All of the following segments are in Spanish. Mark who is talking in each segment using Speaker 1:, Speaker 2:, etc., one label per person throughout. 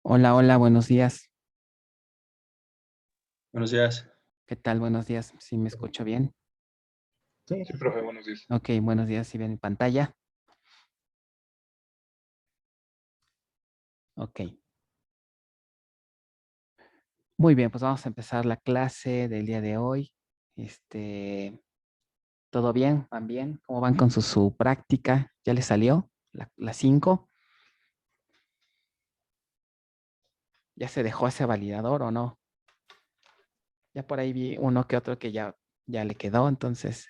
Speaker 1: Hola, hola, buenos días.
Speaker 2: Buenos días.
Speaker 1: ¿Qué tal? Buenos días. ¿Sí me escucho bien?
Speaker 2: Sí, sí, profe, buenos días.
Speaker 1: Ok, buenos días. ¿Sí ven mi pantalla? Ok. Muy bien, pues vamos a empezar la clase del día de hoy. ¿Todo bien? ¿Van bien? ¿Cómo van con su práctica? ¿Ya les salió? ¿La 5? ¿Ya se dejó ese validador o no? Ya por ahí vi uno que otro que ya le quedó, entonces,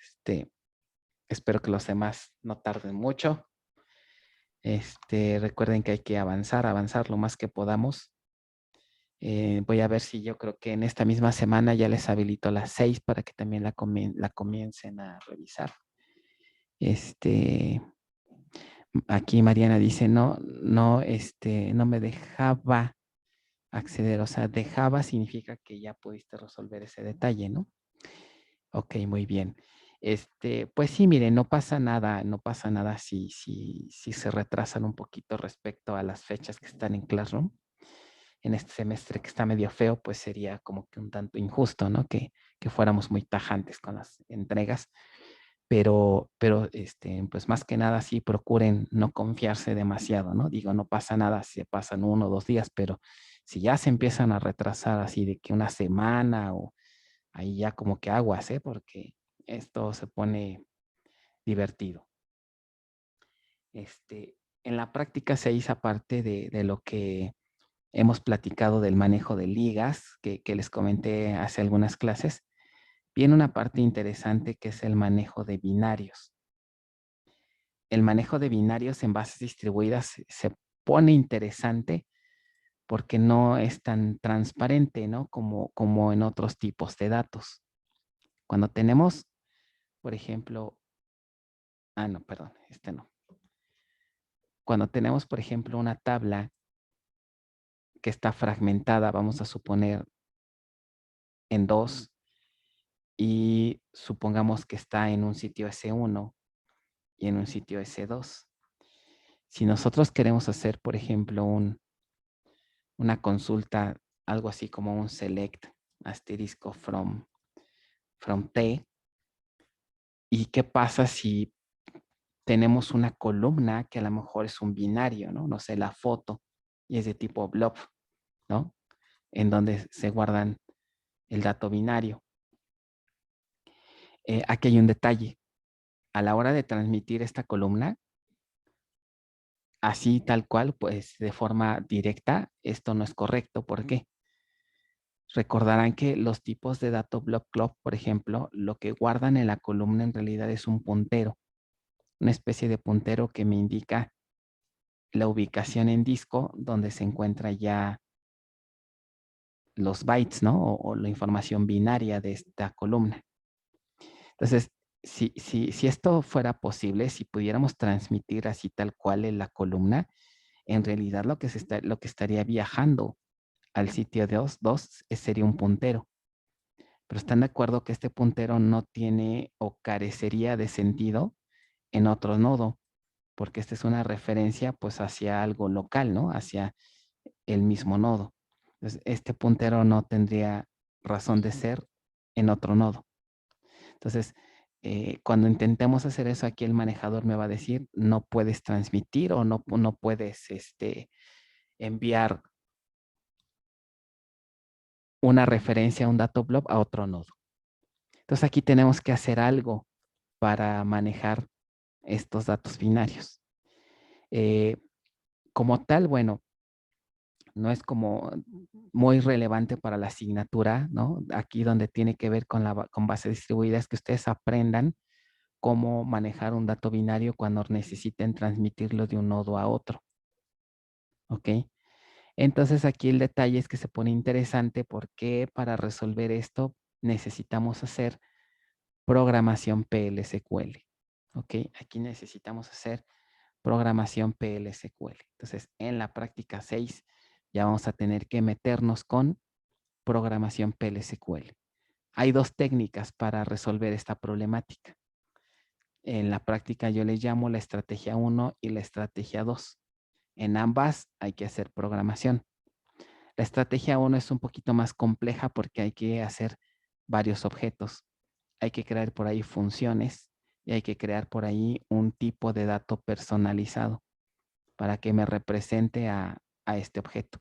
Speaker 1: espero que los demás no tarden mucho. Recuerden que hay que avanzar lo más que podamos. Voy a ver si yo creo que en esta misma semana ya les habilito las 6 para que también la comiencen a revisar. Este, Aquí Mariana dice, no me dejaba acceder, o sea, dejaba significa que ya pudiste resolver ese detalle, ¿no? Ok, muy bien. Pues sí, mire, no pasa nada, no pasa nada si se retrasan un poquito respecto a las fechas que están en Classroom. En este semestre que está medio feo, pues sería como que un tanto injusto, ¿no? Que fuéramos muy tajantes con las entregas, pero pues más que nada sí procuren no confiarse demasiado, ¿no? Digo, no pasa nada si pasan 1 o 2 días, pero si ya se empiezan a retrasar así de que una semana o ahí ya como que aguas, ¿eh? Porque esto se pone divertido. En la práctica se hizo parte de lo que hemos platicado del manejo de ligas que les comenté hace algunas clases. Viene una parte interesante que es el manejo de binarios. El manejo de binarios en bases distribuidas se pone interesante porque no es tan transparente, ¿no? Como en otros tipos de datos. Cuando tenemos, por ejemplo, no, perdón, no. Cuando tenemos, por ejemplo, una tabla que está fragmentada, vamos a suponer en dos, y supongamos que está en un sitio S1 y en un sitio S2. Si nosotros queremos hacer, por ejemplo, una consulta, algo así como un select asterisco from T, ¿y qué pasa si tenemos una columna que a lo mejor es un binario, ¿no? No sé, la foto, y es de tipo blob, ¿no? En donde se guardan el dato binario. Aquí hay un detalle. A la hora de transmitir esta columna, así tal cual, pues de forma directa, esto no es correcto. ¿Por qué? Recordarán que los tipos de dato block club, por ejemplo, lo que guardan en la columna en realidad es un puntero, una especie de puntero que me indica la ubicación en disco donde se encuentra ya los bytes, ¿no? O la información binaria de esta columna. Entonces, si esto fuera posible, si pudiéramos transmitir así tal cual en la columna, en realidad lo que estaría viajando al sitio 2 sería un puntero. Pero están de acuerdo que este puntero no tiene o carecería de sentido en otro nodo, porque esta es una referencia pues hacia algo local, ¿no? Hacia el mismo nodo. Entonces, este puntero no tendría razón de ser en otro nodo. Entonces, cuando intentemos hacer eso, aquí el manejador me va a decir, no puedes transmitir o no puedes enviar una referencia a un dato blob a otro nodo. Entonces, aquí tenemos que hacer algo para manejar estos datos binarios. Eh, Como tal, bueno, no es como muy relevante para la asignatura, ¿no? Aquí donde tiene que ver con bases distribuidas, que ustedes aprendan cómo manejar un dato binario cuando necesiten transmitirlo de un nodo a otro, ¿ok? Entonces aquí el detalle es que se pone interesante porque para resolver esto necesitamos hacer programación PLSQL, ¿ok? Aquí necesitamos hacer programación PLSQL. Entonces, en la práctica 6 ya vamos a tener que meternos con programación PLSQL. Hay dos técnicas para resolver esta problemática. En la práctica yo les llamo la estrategia 1 y la estrategia 2. En ambas hay que hacer programación. La estrategia 1 es un poquito más compleja porque hay que hacer varios objetos. Hay que crear por ahí funciones y hay que crear por ahí un tipo de dato personalizado para que me represente a este objeto.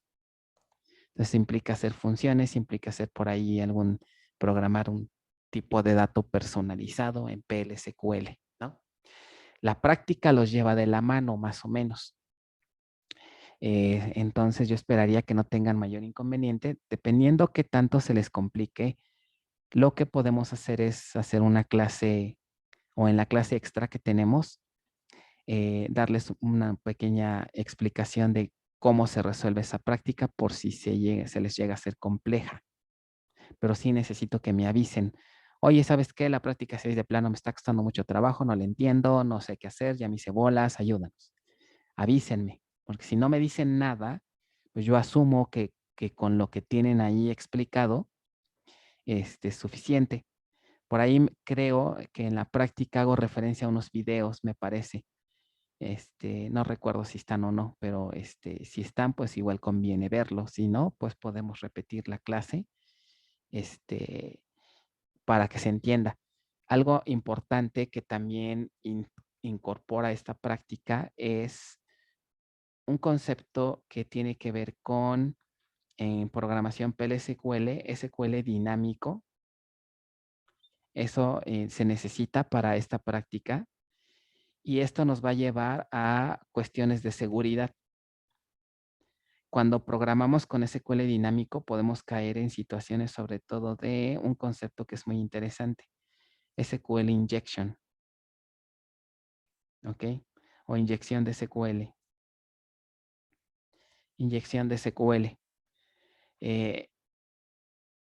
Speaker 1: Entonces implica hacer funciones, implica hacer por ahí programar un tipo de dato personalizado en PLSQL, ¿no? La práctica los lleva de la mano, más o menos. Entonces yo esperaría que no tengan mayor inconveniente. Dependiendo qué tanto se les complique, lo que podemos hacer es hacer una clase o en la clase extra que tenemos, darles una pequeña explicación de cómo se resuelve esa práctica por si se les llega a ser compleja. Pero sí necesito que me avisen. Oye, ¿sabes qué? La práctica 6 de plano me está costando mucho trabajo, no la entiendo, no sé qué hacer, ya me hice bolas, ayúdanos. Avísenme, porque si no me dicen nada, pues yo asumo que con lo que tienen ahí explicado es suficiente. Por ahí creo que en la práctica hago referencia a unos videos, me parece. No recuerdo si están o no, pero si están, pues igual conviene verlos. Si no, pues podemos repetir la clase para que se entienda. Algo importante que también incorpora esta práctica es un concepto que tiene que ver con en programación PLSQL, SQL dinámico. Eso se necesita para esta práctica y esto nos va a llevar a cuestiones de seguridad. Cuando programamos con SQL dinámico podemos caer en situaciones sobre todo de un concepto que es muy interesante, SQL injection, ¿ok? O inyección de SQL. Inyección de SQL.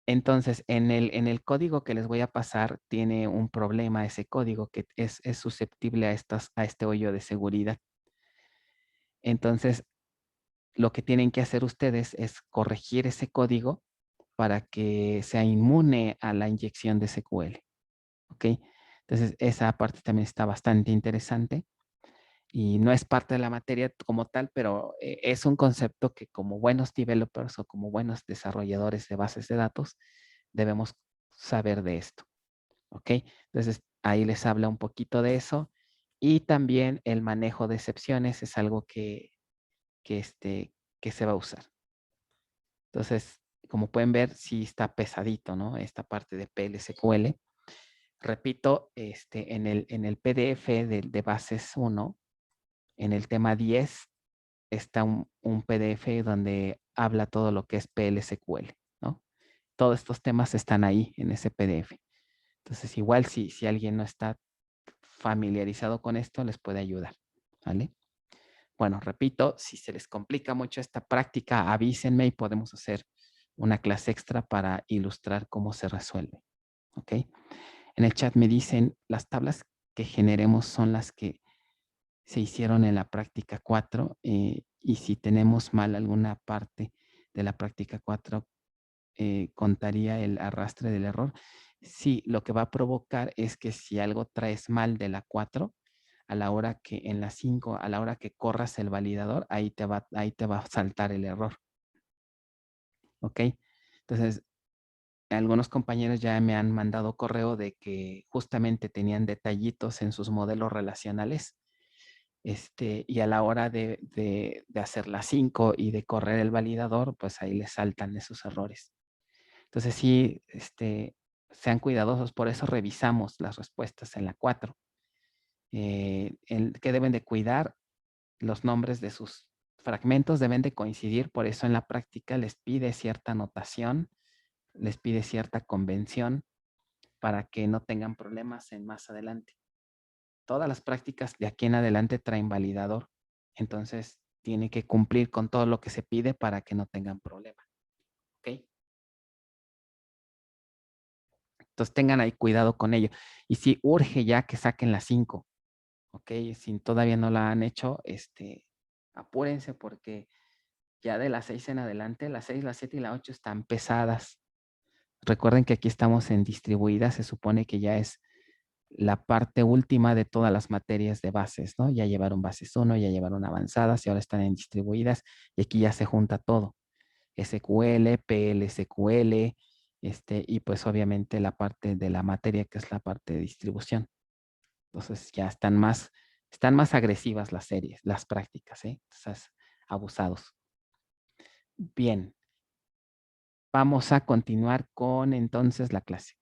Speaker 1: Entonces, en el código que les voy a pasar, tiene un problema ese código que es susceptible a este hoyo de seguridad. Entonces, lo que tienen que hacer ustedes es corregir ese código para que sea inmune a la inyección de SQL. ¿Ok? Entonces, esa parte también está bastante interesante y no es parte de la materia como tal, pero es un concepto que como buenos developers o como buenos desarrolladores de bases de datos, debemos saber de esto. ¿Ok? Entonces, ahí les habla un poquito de eso. Y también el manejo de excepciones es algo que, que se va a usar. Entonces, como pueden ver, sí está pesadito, ¿no? Esta parte de PLSQL. Repito, en el PDF de bases 1, en el tema 10, está un PDF donde habla todo lo que es PLSQL, ¿no? Todos estos temas están ahí en ese PDF. Entonces, igual si alguien no está familiarizado con esto, les puede ayudar, ¿vale? Bueno, repito, si se les complica mucho esta práctica, avísenme y podemos hacer una clase extra para ilustrar cómo se resuelve, ¿ok? En el chat me dicen, las tablas que generemos son las que se hicieron en la práctica 4 y si tenemos mal alguna parte de la práctica 4, contaría el arrastre del error. Sí, lo que va a provocar es que si algo traes mal de la 4, a la hora que en la 5, a la hora que corras el validador, ahí te va a saltar el error. ¿Ok? Entonces, algunos compañeros ya me han mandado correo de que justamente tenían detallitos en sus modelos relacionales. Y a la hora de hacer la 5 y de correr el validador, pues ahí les saltan esos errores. Entonces sí, sean cuidadosos, por eso revisamos las respuestas en la 4. Que deben de cuidar los nombres de sus fragmentos, deben de coincidir, por eso en la práctica les pide cierta notación, les pide cierta convención para que no tengan problemas en más adelante. Todas las prácticas de aquí en adelante traen validador, entonces tiene que cumplir con todo lo que se pide para que no tengan problema. ¿Ok? Entonces tengan ahí cuidado con ello. Y si urge ya que saquen las 5, ¿ok? Si todavía no la han hecho, apúrense porque ya de las 6 en adelante, las 6, las 7 y la 8 están pesadas. Recuerden que aquí estamos en distribuidas, se supone que ya es la parte última de todas las materias de bases, ¿no? Ya llevaron bases 1, ya llevaron avanzadas y ahora están en distribuidas y aquí ya se junta todo. SQL, PL/SQL, y pues obviamente la parte de la materia que es la parte de distribución. Entonces ya están más agresivas las series, las prácticas, ¿eh? Entonces, abusados. Bien, vamos a continuar con entonces la clase.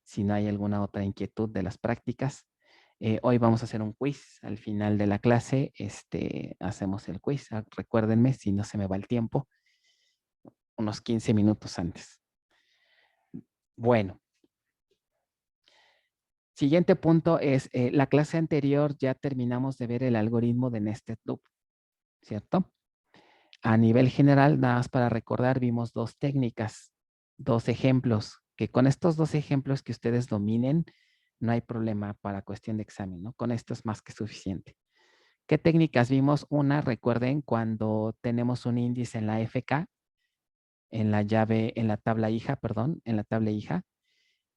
Speaker 1: Si no hay alguna otra inquietud de las prácticas, hoy vamos a hacer un quiz. Al final de la clase, hacemos el quiz. Recuérdenme, si no se me va el tiempo, unos 15 minutos antes. Bueno. Siguiente punto es, la clase anterior ya terminamos de ver el algoritmo de Nested Loop, ¿cierto? A nivel general, nada más para recordar, vimos dos técnicas, dos ejemplos, que con estos dos ejemplos que ustedes dominen, no hay problema para cuestión de examen, ¿no? Con esto es más que suficiente. ¿Qué técnicas vimos? Una, recuerden, cuando tenemos un índice en la FK, en la tabla hija, perdón, en la tabla hija.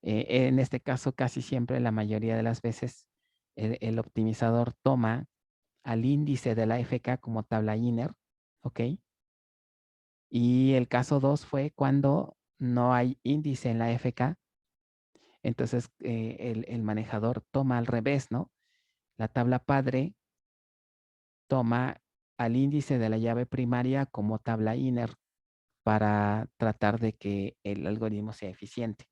Speaker 1: En este caso, casi siempre, la mayoría de las veces, el optimizador toma al índice de la FK como tabla inner, ¿ok? Y el caso 2 fue cuando no hay índice en la FK, entonces el manejador toma al revés, ¿no? La tabla padre toma al índice de la llave primaria como tabla inner para tratar de que el algoritmo sea eficiente.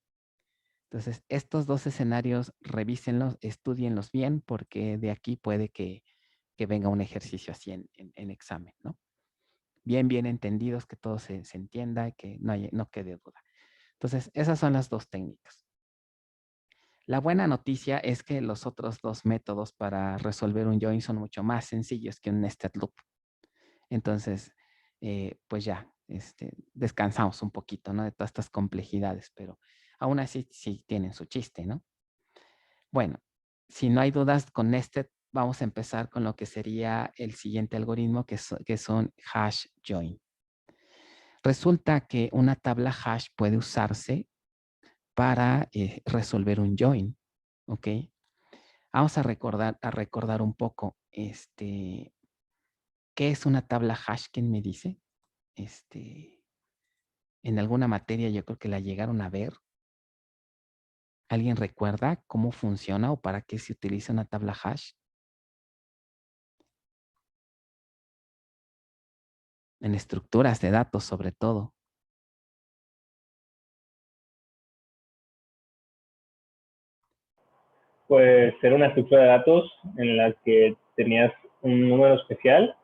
Speaker 1: Entonces, estos dos escenarios, revísenlos, estudienlos bien, porque de aquí puede que venga un ejercicio así en examen, ¿no? Bien entendidos, que todo se entienda, que no quede duda. Entonces, esas son las dos técnicas. La buena noticia es que los otros dos métodos para resolver un join son mucho más sencillos que un nested loop. Entonces, pues ya, descansamos un poquito, ¿no? De todas estas complejidades, pero aún así sí tienen su chiste, ¿no? Bueno, si no hay dudas con nested, vamos a empezar con lo que sería el siguiente algoritmo, que son hash join. Resulta que una tabla hash puede usarse para resolver un join, ¿ok? Vamos a recordar un poco, ¿qué es una tabla hash? ¿Quién me dice? En alguna materia yo creo que la llegaron a ver. ¿Alguien recuerda cómo funciona o para qué se utiliza una tabla hash? En estructuras de datos, sobre todo.
Speaker 3: Pues era una estructura de datos en la que tenías un número especial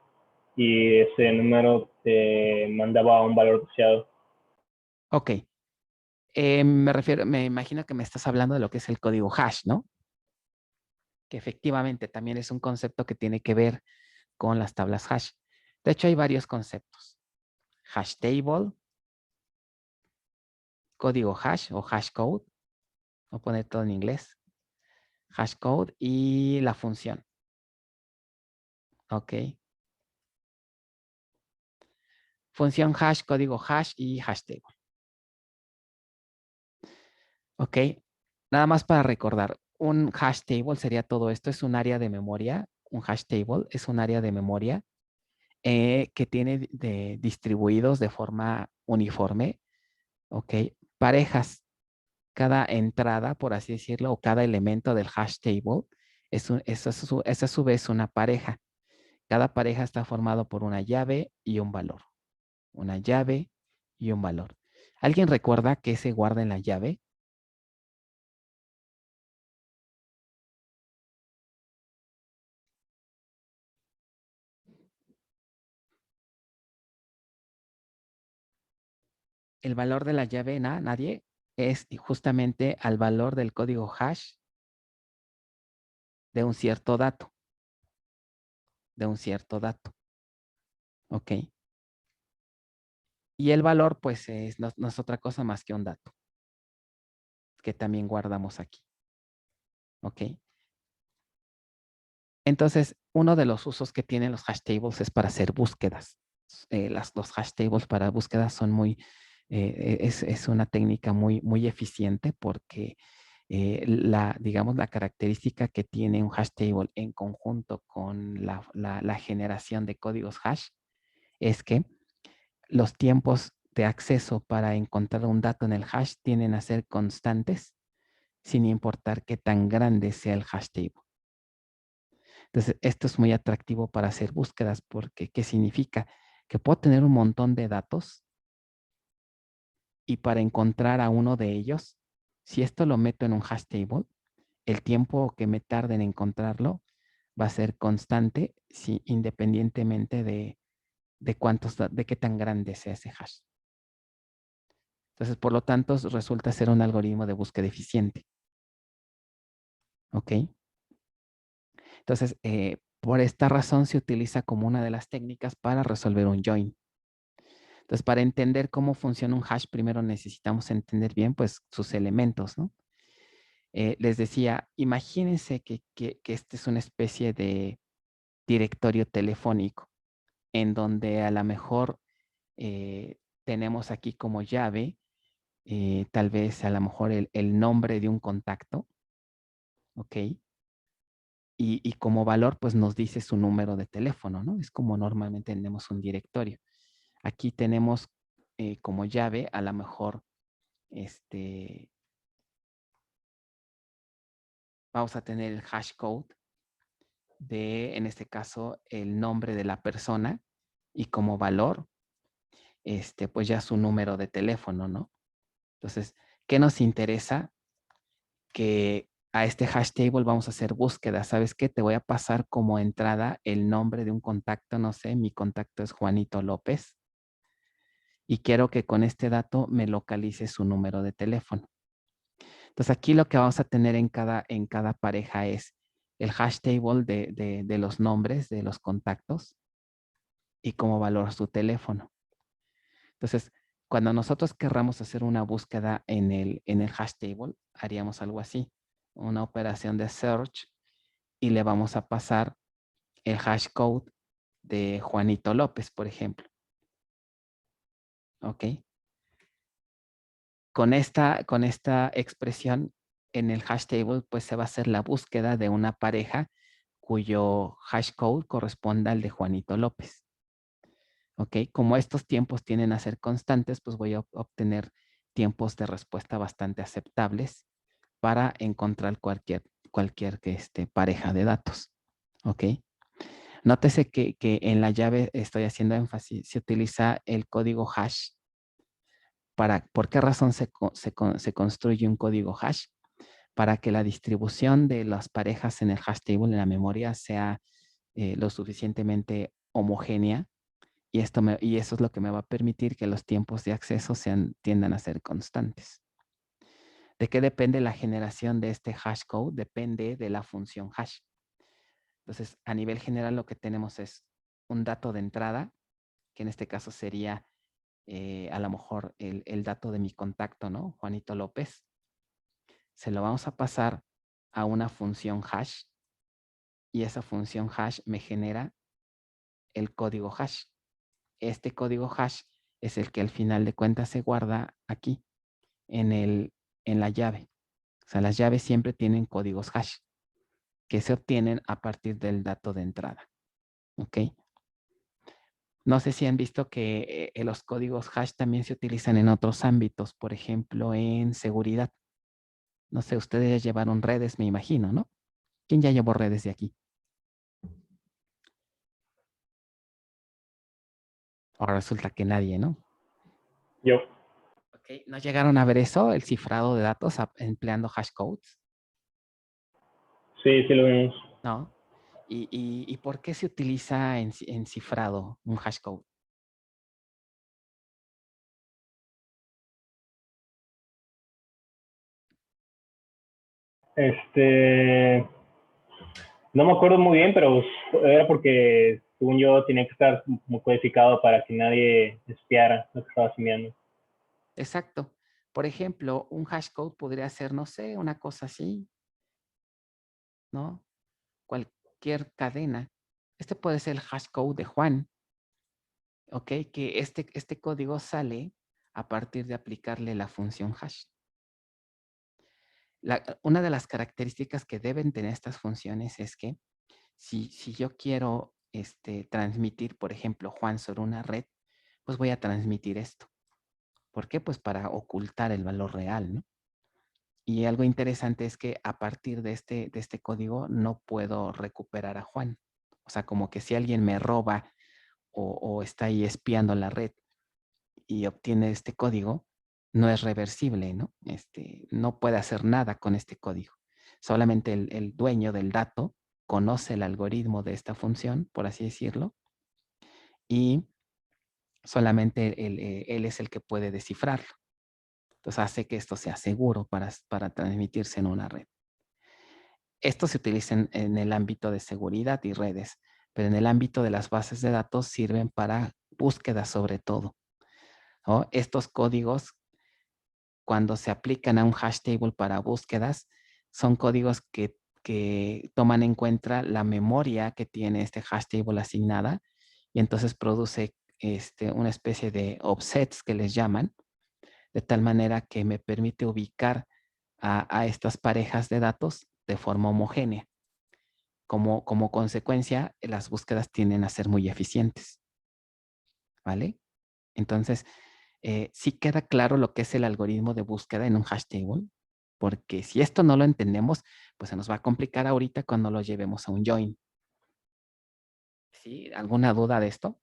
Speaker 3: y ese número te mandaba un valor asociado.
Speaker 1: Ok. Me imagino que me estás hablando de lo que es el código hash, ¿no? Que efectivamente también es un concepto que tiene que ver con las tablas hash. De hecho, hay varios conceptos. Hash table, código hash o hash code, voy a poner todo en inglés. Hash code y la función. Ok. Función hash, código hash y hash table. Ok. Nada más para recordar, un hash table sería todo esto, es un área de memoria. Un hash table es un área de memoria que tiene distribuidos de forma uniforme, ¿ok? Parejas. Cada entrada, por así decirlo, o cada elemento del hash table es a su vez una pareja. Cada pareja está formado por una llave y un valor. Una llave y un valor. ¿Alguien recuerda qué se guarda en la llave? El valor de la llave, nadie, es justamente al valor del código hash de un cierto dato. De un cierto dato. ¿Ok? Y el valor, pues, no es otra cosa más que un dato que también guardamos aquí. ¿Ok? Entonces, uno de los usos que tienen los hash tables es para hacer búsquedas. Los hash tables para búsquedas son es una técnica muy eficiente porque digamos, la característica que tiene un hash table en conjunto con la generación de códigos hash es que los tiempos de acceso para encontrar un dato en el hash tienden a ser constantes sin importar qué tan grande sea el hash table. Entonces, esto es muy atractivo para hacer búsquedas porque ¿qué significa? Que puedo tener un montón de datos y para encontrar a uno de ellos, si esto lo meto en un hash table, el tiempo que me tarde en encontrarlo va a ser constante independientemente de qué tan grande sea ese hash. Entonces, por lo tanto, resulta ser un algoritmo de búsqueda eficiente. ¿Ok? Entonces, por esta razón se utiliza como una de las técnicas para resolver un join. Entonces, para entender cómo funciona un hash, primero necesitamos entender bien, pues, sus elementos, ¿no? Les decía, imagínense que este es una especie de directorio telefónico en donde a lo mejor tenemos aquí como llave, tal vez a lo mejor el nombre de un contacto, ¿ok? Y como valor, pues nos dice su número de teléfono, ¿no? Es como normalmente tenemos un directorio. Aquí tenemos como llave, a lo mejor, vamos a tener el hash code de, en este caso, el nombre de la persona y como valor, pues ya su número de teléfono, ¿no? Entonces, ¿qué nos interesa? Que a este hash table vamos a hacer búsqueda. ¿Sabes qué? Te voy a pasar como entrada el nombre de un contacto, no sé, mi contacto es Juanito López y quiero que con este dato me localice su número de teléfono. Entonces aquí lo que vamos a tener en cada pareja es el hash table de los nombres de los contactos y como valor su teléfono. Entonces, cuando nosotros querramos hacer una búsqueda en el hash table, haríamos algo así, una operación de search y le vamos a pasar el hash code de Juanito López, por ejemplo. ¿Ok? Con esta expresión en el hash table, pues se va a hacer la búsqueda de una pareja cuyo hash code corresponda al de Juanito López. ¿Ok? Como estos tiempos tienden a ser constantes, pues voy a obtener tiempos de respuesta bastante aceptables para encontrar cualquier pareja de datos. ¿Ok? Nótese que en la llave estoy haciendo énfasis, se utiliza el código hash. ¿Por qué razón se construye un código hash? Para que la distribución de las parejas en el hash table en la memoria sea lo suficientemente homogénea y eso es lo que me va a permitir que los tiempos de acceso tiendan a ser constantes. ¿De qué depende la generación de este hash code? Depende de la función hash. Entonces, a nivel general lo que tenemos es un dato de entrada, que en este caso sería a lo mejor el dato de mi contacto, ¿no? Juanito López. Se lo vamos a pasar a una función hash y esa función hash me genera el código hash. Este código hash es el que al final de cuentas se guarda aquí en la llave. O sea, las llaves siempre tienen códigos hash que se obtienen a partir del dato de entrada. ¿Ok? No sé si han visto que los códigos hash también se utilizan en otros ámbitos, por ejemplo, en seguridad. No sé, ustedes ya llevaron redes, me imagino, ¿no? ¿Quién ya llevó redes de aquí? Ahora resulta que nadie, ¿no?
Speaker 3: Yo.
Speaker 1: Ok, ¿no llegaron a ver eso, el cifrado de datos empleando hash codes?
Speaker 3: Sí, sí lo vimos.
Speaker 1: ¿No? ¿Y por qué se utiliza en cifrado un hash code?
Speaker 3: No me acuerdo muy bien, pero era porque, según yo, tenía que estar muy codificado para que nadie espiara lo que estaba haciendo.
Speaker 1: Exacto. Por ejemplo, un hash code podría ser, no sé, una cosa así, ¿no? Cualquier cadena. Este puede ser el hash code de Juan, ¿ok? Que este código sale a partir de aplicarle la función hash. Una de las características que deben tener estas funciones es que si yo quiero transmitir, por ejemplo, Juan sobre una red, pues voy a transmitir esto. ¿Por qué? Pues para ocultar el valor real, ¿no? Y algo interesante es que a partir de este código no puedo recuperar a Juan. O sea, como que si alguien me roba o está ahí espiando la red y obtiene este código, no es reversible, ¿no? No puede hacer nada con este código. Solamente el dueño del dato conoce el algoritmo de esta función, por así decirlo, y solamente él es el que puede descifrarlo. Entonces hace que esto sea seguro para transmitirse en una red. Esto se utiliza en el ámbito de seguridad y redes, pero en el ámbito de las bases de datos sirven para búsqueda sobre todo, ¿no? Estos códigos, cuando se aplican a un hash table para búsquedas, son códigos que toman en cuenta la memoria que tiene este hash table asignada y entonces produce una especie de offsets que les llaman, de tal manera que me permite ubicar a estas parejas de datos de forma homogénea. Como consecuencia, las búsquedas tienden a ser muy eficientes, ¿vale? Entonces, sí queda claro lo que es el algoritmo de búsqueda en un hash table, porque si esto no lo entendemos, pues se nos va a complicar ahorita cuando lo llevemos a un join. ¿Sí? ¿Alguna duda de esto?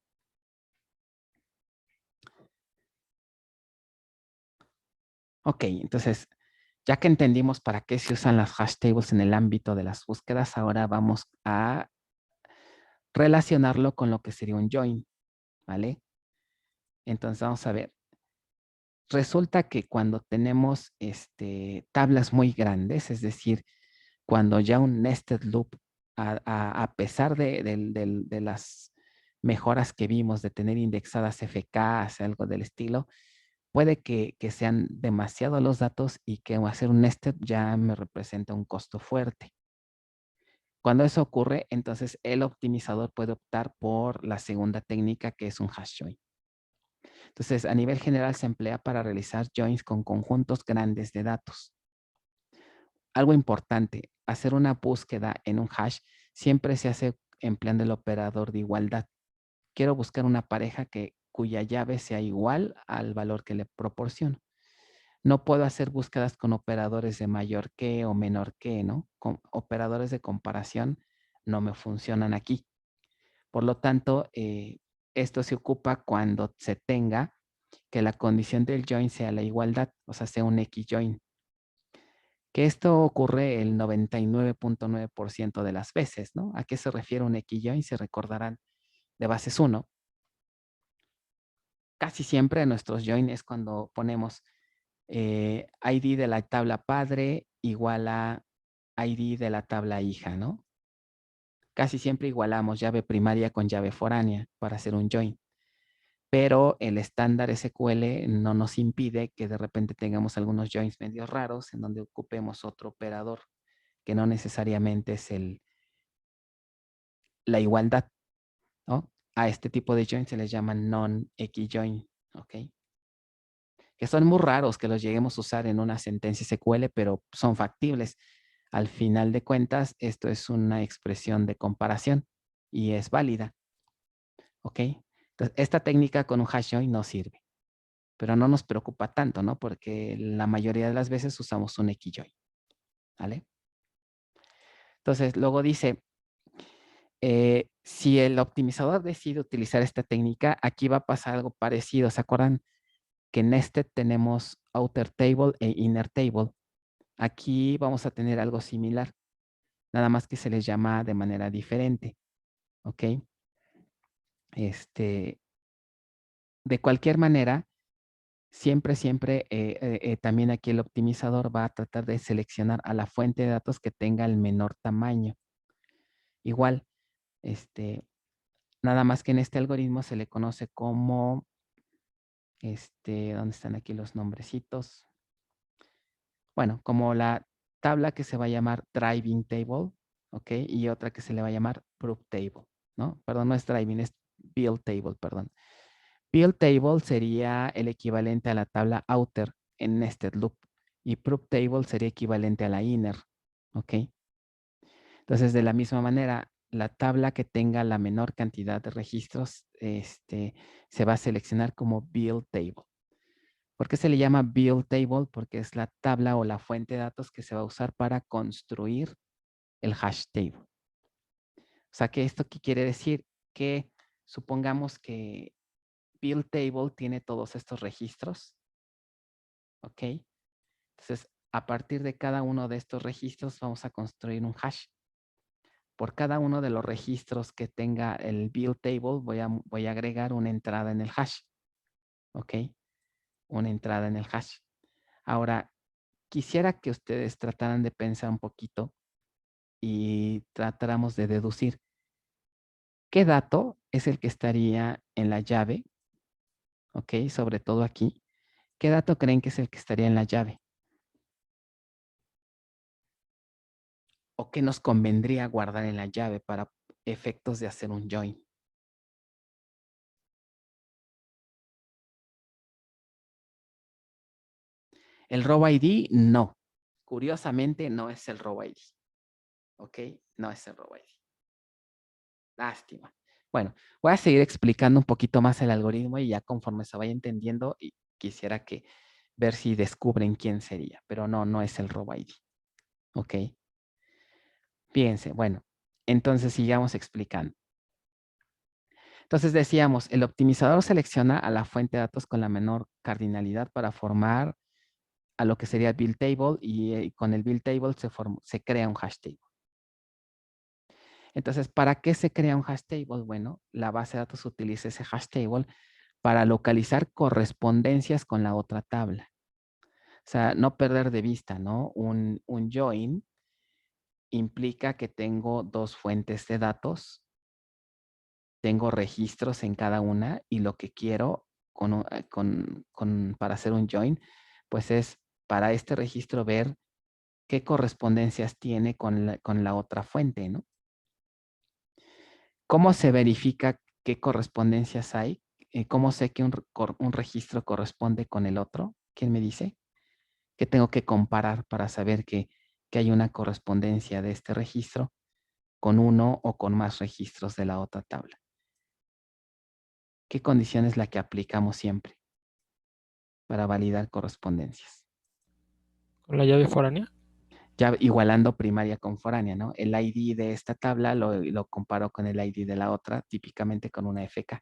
Speaker 1: Ok, entonces, ya que entendimos para qué se usan las hash tables en el ámbito de las búsquedas, ahora vamos a relacionarlo con lo que sería un join, ¿vale? Entonces, vamos a ver. Resulta que cuando tenemos tablas muy grandes, es decir, cuando ya un nested loop, a pesar de las mejoras que vimos de tener indexadas FKs, algo del estilo, puede que sean demasiados los datos y que hacer un nested ya me representa un costo fuerte. Cuando eso ocurre, entonces el optimizador puede optar por la segunda técnica, que es un hash join. Entonces, a nivel general se emplea para realizar joins con conjuntos grandes de datos. Algo importante, hacer una búsqueda en un hash siempre se hace empleando el operador de igualdad. Quiero buscar una pareja cuya llave sea igual al valor que le proporciono. No puedo hacer búsquedas con operadores de mayor que o menor que, ¿no? Con operadores de comparación no me funcionan aquí. Por lo tanto, esto se ocupa cuando se tenga que la condición del join sea la igualdad, o sea, sea un X-join. Que esto ocurre el 99.9% de las veces, ¿no? ¿A qué se refiere un X-join? Se recordarán de bases 1. Casi siempre en nuestros join es cuando ponemos ID de la tabla padre igual a ID de la tabla hija, ¿no? Casi siempre igualamos llave primaria con llave foránea para hacer un join. Pero el estándar SQL no nos impide que de repente tengamos algunos joins medio raros en donde ocupemos otro operador que no necesariamente es la igualdad, ¿no? A este tipo de joins se les llama non-X join, ¿ok? Que son muy raros que los lleguemos a usar en una sentencia SQL, pero son factibles. Al final de cuentas, esto es una expresión de comparación y es válida, ¿ok? Entonces, esta técnica con un hash join no sirve, pero no nos preocupa tanto, ¿no? Porque la mayoría de las veces usamos un X-join, ¿vale? Entonces, luego dice, si el optimizador decide utilizar esta técnica, aquí va a pasar algo parecido. ¿Se acuerdan que en nested tenemos outer table e inner table? Aquí vamos a tener algo similar, nada más que se les llama de manera diferente, ¿ok? De cualquier manera, siempre también aquí el optimizador va a tratar de seleccionar a la fuente de datos que tenga el menor tamaño. Igual, nada más que en este algoritmo se le conoce como, ¿dónde están aquí los nombrecitos? Bueno, como la tabla que se va a llamar driving table, ¿ok? Y otra que se le va a llamar proof table, ¿no? Perdón, no es driving, es build table, perdón. Build table sería el equivalente a la tabla outer en nested loop y proof table sería equivalente a la inner, ¿ok? Entonces, de la misma manera, la tabla que tenga la menor cantidad de registros se va a seleccionar como build table. ¿Por qué se le llama build table? Porque es la tabla o la fuente de datos que se va a usar para construir el hash table. O sea, que esto qué quiere decir que supongamos que build table tiene todos estos registros. ¿Ok? Entonces, a partir de cada uno de estos registros vamos a construir un hash. Por cada uno de los registros que tenga el build table voy a agregar una entrada en el hash. ¿Ok? Una entrada en el hash. Ahora, quisiera que ustedes trataran de pensar un poquito y tratáramos de deducir qué dato es el que estaría en la llave. ¿Ok? Sobre todo aquí. ¿Qué dato creen que es el que estaría en la llave? ¿O qué nos convendría guardar en la llave para efectos de hacer un join? El row ID, no. Curiosamente, no es el row ID. ¿Ok? No es el row ID. Lástima. Bueno, voy a seguir explicando un poquito más el algoritmo y ya conforme se vaya entendiendo, y quisiera que ver si descubren quién sería, pero no, no es el row ID. ¿Ok? Fíjense, bueno, entonces sigamos explicando. Entonces decíamos, el optimizador selecciona a la fuente de datos con la menor cardinalidad para formar a lo que sería el build table y con el build table se crea un hash table. Entonces, ¿para qué se crea un hash table? Bueno, la base de datos utiliza ese hash table para localizar correspondencias con la otra tabla. O sea, no perder de vista, ¿no? Un join implica que tengo dos fuentes de datos, tengo registros en cada una y lo que quiero para hacer un join, pues es para este registro ver qué correspondencias tiene con la otra fuente, ¿no? ¿Cómo se verifica qué correspondencias hay? ¿Cómo sé que un registro corresponde con el otro? ¿Quién me dice? ¿Qué tengo que comparar para saber que hay una correspondencia de este registro con uno o con más registros de la otra tabla? ¿Qué condición es la que aplicamos siempre para validar correspondencias?
Speaker 4: ¿Con la llave foránea?
Speaker 1: Ya igualando primaria con foránea, ¿no? El ID de esta tabla lo comparo con el ID de la otra, típicamente con una FK.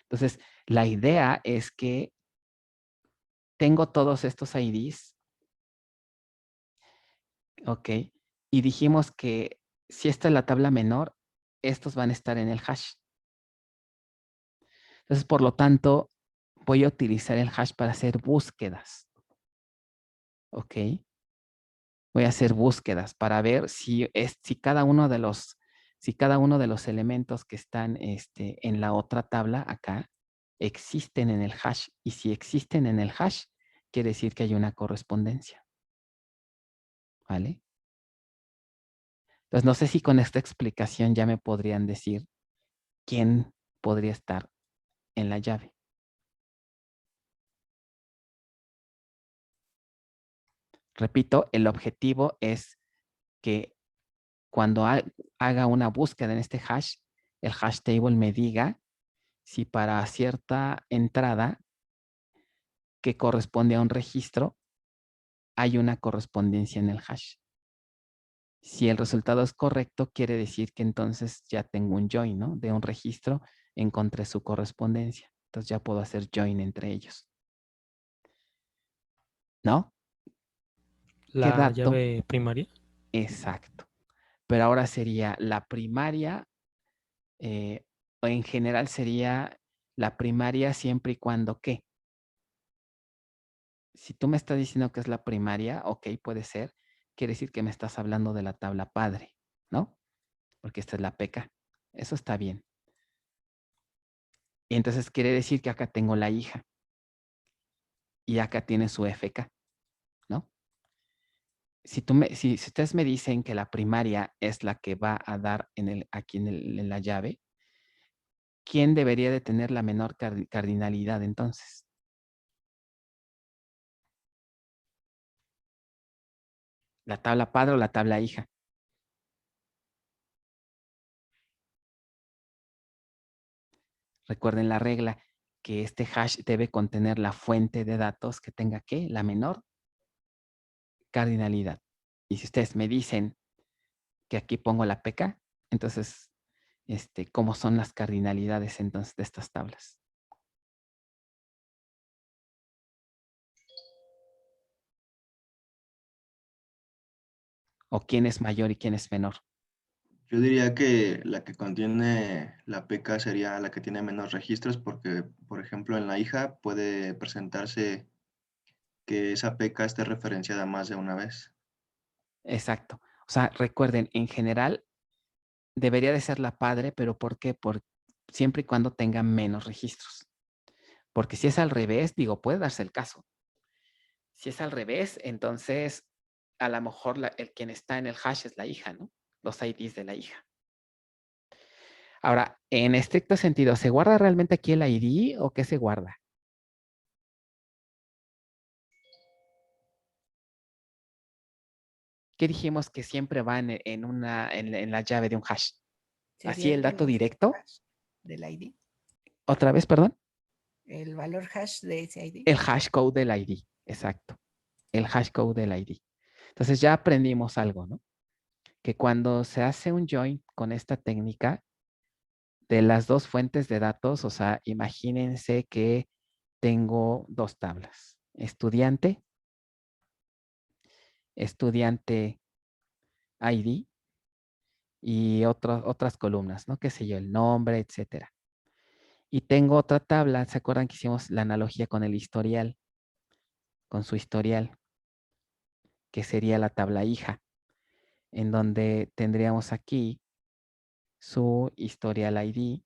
Speaker 1: Entonces, la idea es que tengo todos estos IDs, ¿ok? Y dijimos que si esta es la tabla menor, estos van a estar en el hash. Entonces, por lo tanto, voy a utilizar el hash para hacer búsquedas, ¿ok? Voy a hacer búsquedas para ver si cada uno de los elementos que están en la otra tabla acá existen en el hash. Y si existen en el hash, quiere decir que hay una correspondencia. ¿Vale? Entonces, no sé si con esta explicación ya me podrían decir quién podría estar en la llave. Repito, el objetivo es que cuando haga una búsqueda en este hash, el hash table me diga si para cierta entrada que corresponde a un registro hay una correspondencia en el hash. Si el resultado es correcto, quiere decir que entonces ya tengo un join, ¿no? De un registro, encontré su correspondencia. Entonces ya puedo hacer join entre ellos. ¿No? ¿Qué
Speaker 4: La
Speaker 1: dato?
Speaker 4: llave primaria.
Speaker 1: Exacto. Pero ahora sería la primaria, o en general sería la primaria siempre y cuando ¿qué? Si tú me estás diciendo que es la primaria, ok, puede ser. Quiere decir que me estás hablando de la tabla padre, ¿no? Porque esta es la PK. Eso está bien. Y entonces quiere decir que acá tengo la hija. Y acá tiene su FK, ¿no? Si ustedes me dicen que la primaria es la que va a dar aquí en la llave, ¿quién debería de tener la menor cardinalidad entonces? ¿La tabla padre o la tabla hija? Recuerden la regla que este hash debe contener la fuente de datos que tenga ¿qué? La menor cardinalidad. Y si ustedes me dicen que aquí pongo la PK, entonces, ¿cómo son las cardinalidades entonces de estas tablas? ¿O quién es mayor y quién es menor?
Speaker 5: Yo diría que la que contiene la PK sería la que tiene menos registros porque, por ejemplo, en la hija puede presentarse que esa PK esté referenciada más de una vez.
Speaker 1: Exacto. O sea, recuerden, en general debería de ser la padre, pero ¿por qué? Siempre y cuando tenga menos registros. Porque si es al revés, digo, puede darse el caso. Si es al revés, entonces a lo mejor el quien está en el hash es la hija, ¿no? Los IDs de la hija. Ahora, en estricto sentido, ¿se guarda realmente aquí el ID o qué se guarda? ¿Qué dijimos que siempre va en la llave de un hash? ¿Así el dato directo?
Speaker 6: Del ID.
Speaker 1: ¿Otra vez, perdón?
Speaker 6: El valor hash de ese ID.
Speaker 1: El hash code del ID, exacto. El hash code del ID. Entonces ya aprendimos algo, ¿no? Que cuando se hace un join con esta técnica, de las dos fuentes de datos, o sea, imagínense que tengo dos tablas. Estudiante ID y otras columnas, ¿no? Qué sé yo, el nombre, etcétera. Y tengo otra tabla, ¿se acuerdan que hicimos la analogía con el historial? Con su historial, que sería la tabla hija, en donde tendríamos aquí su historial ID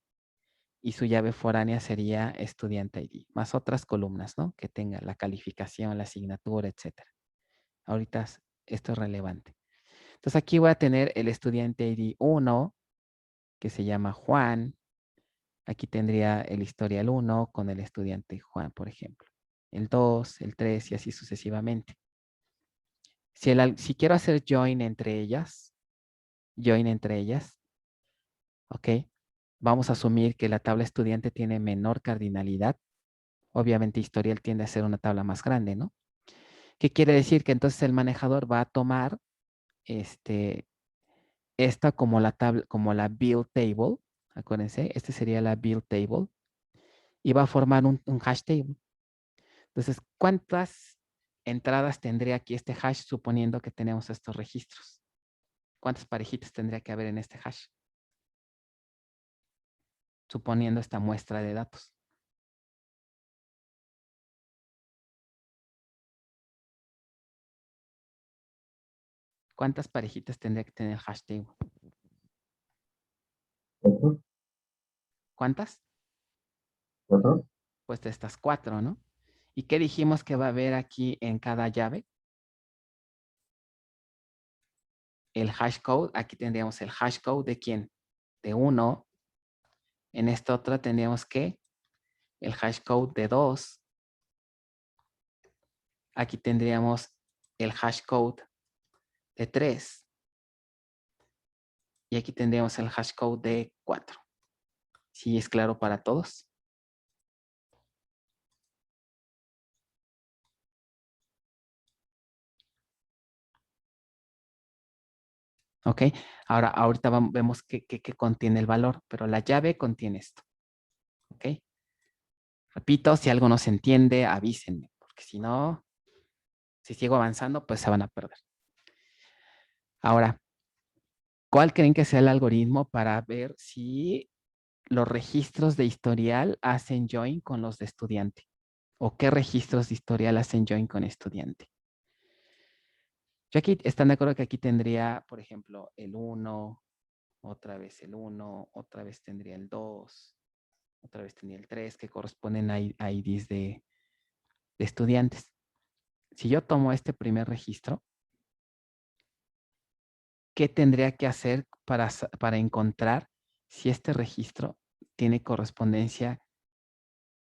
Speaker 1: y su llave foránea sería estudiante ID, más otras columnas, ¿no? Que tenga la calificación, la asignatura, etcétera. Ahorita esto es relevante. Entonces aquí voy a tener el estudiante ID 1, que se llama Juan. Aquí tendría el historial 1 con el estudiante Juan, por ejemplo. El 2, el 3 y así sucesivamente. Si quiero hacer join entre ellas, ¿ok? Vamos a asumir que la tabla estudiante tiene menor cardinalidad. Obviamente historial tiende a ser una tabla más grande, ¿no? ¿Qué quiere decir? Que entonces el manejador va a tomar esta como la tabla, como la build table. Acuérdense, este sería la build table. Y va a formar un hash table. Entonces, ¿cuántas entradas tendría aquí este hash suponiendo que tenemos estos registros? ¿Cuántas parejitas tendría que haber en este hash? Suponiendo esta muestra de datos. ¿Cuántas parejitas tendría que tener el hash table? ¿Cuántas? Pues de estas 4, ¿no? ¿Y qué dijimos que va a haber aquí en cada llave? El hash code. Aquí tendríamos el hash code de quién? De 1. En esta otra tendríamos que el hash code de 2. Aquí tendríamos el hash code de 3. Y aquí tendríamos el hash code de 4. ¿Sí es claro para todos? ¿Ok? Ahorita vemos qué contiene el valor, pero la llave contiene esto. ¿Ok? Repito, si algo no se entiende, avísenme, porque si no, si sigo avanzando, pues se van a perder. Ahora, ¿cuál creen que sea el algoritmo para ver si los registros de historial hacen join con los de estudiante? ¿O qué registros de historial hacen join con estudiante? Yo aquí, ¿están de acuerdo que aquí tendría, por ejemplo, el 1, otra vez el 1, otra vez tendría el 2, otra vez tendría el 3, que corresponden a IDs de estudiantes? Si yo tomo este primer registro, ¿qué tendría que hacer para encontrar si este registro tiene correspondencia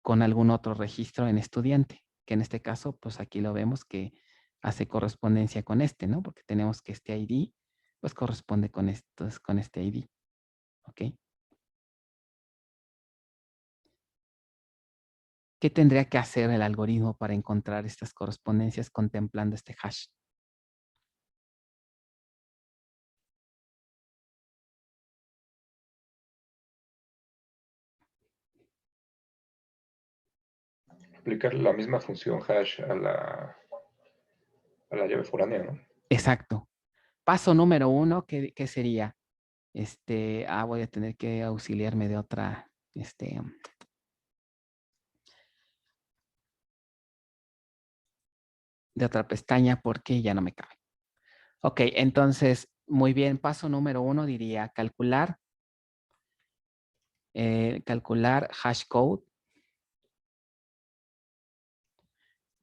Speaker 1: con algún otro registro en estudiante? Que en este caso, pues aquí lo vemos que hace correspondencia con este, ¿no? Porque tenemos que este ID, pues corresponde con este ID. ¿Ok? ¿Qué tendría que hacer el algoritmo para encontrar estas correspondencias contemplando este hash?
Speaker 2: Aplicar la misma función hash a la llave foránea, ¿no?
Speaker 1: Exacto. Paso número 1, ¿qué sería? Voy a tener que auxiliarme de otra, de otra pestaña porque ya no me cabe. Ok, entonces, muy bien. Paso número 1 diría calcular hash code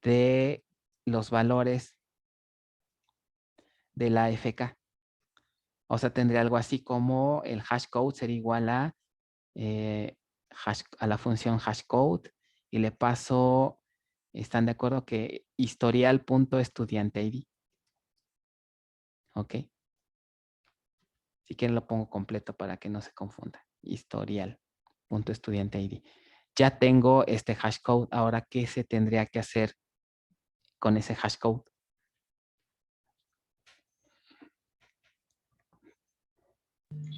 Speaker 1: de los valores de la FK. O sea, tendría algo así como el hash code sería igual a, a la función hashcode y le paso, ¿están de acuerdo que historial.estudianteID? Ok. Si quieren lo pongo completo para que no se confunda. Historial.estudianteID. Ya tengo este hashcode. Ahora, ¿qué se tendría que hacer con ese hashcode?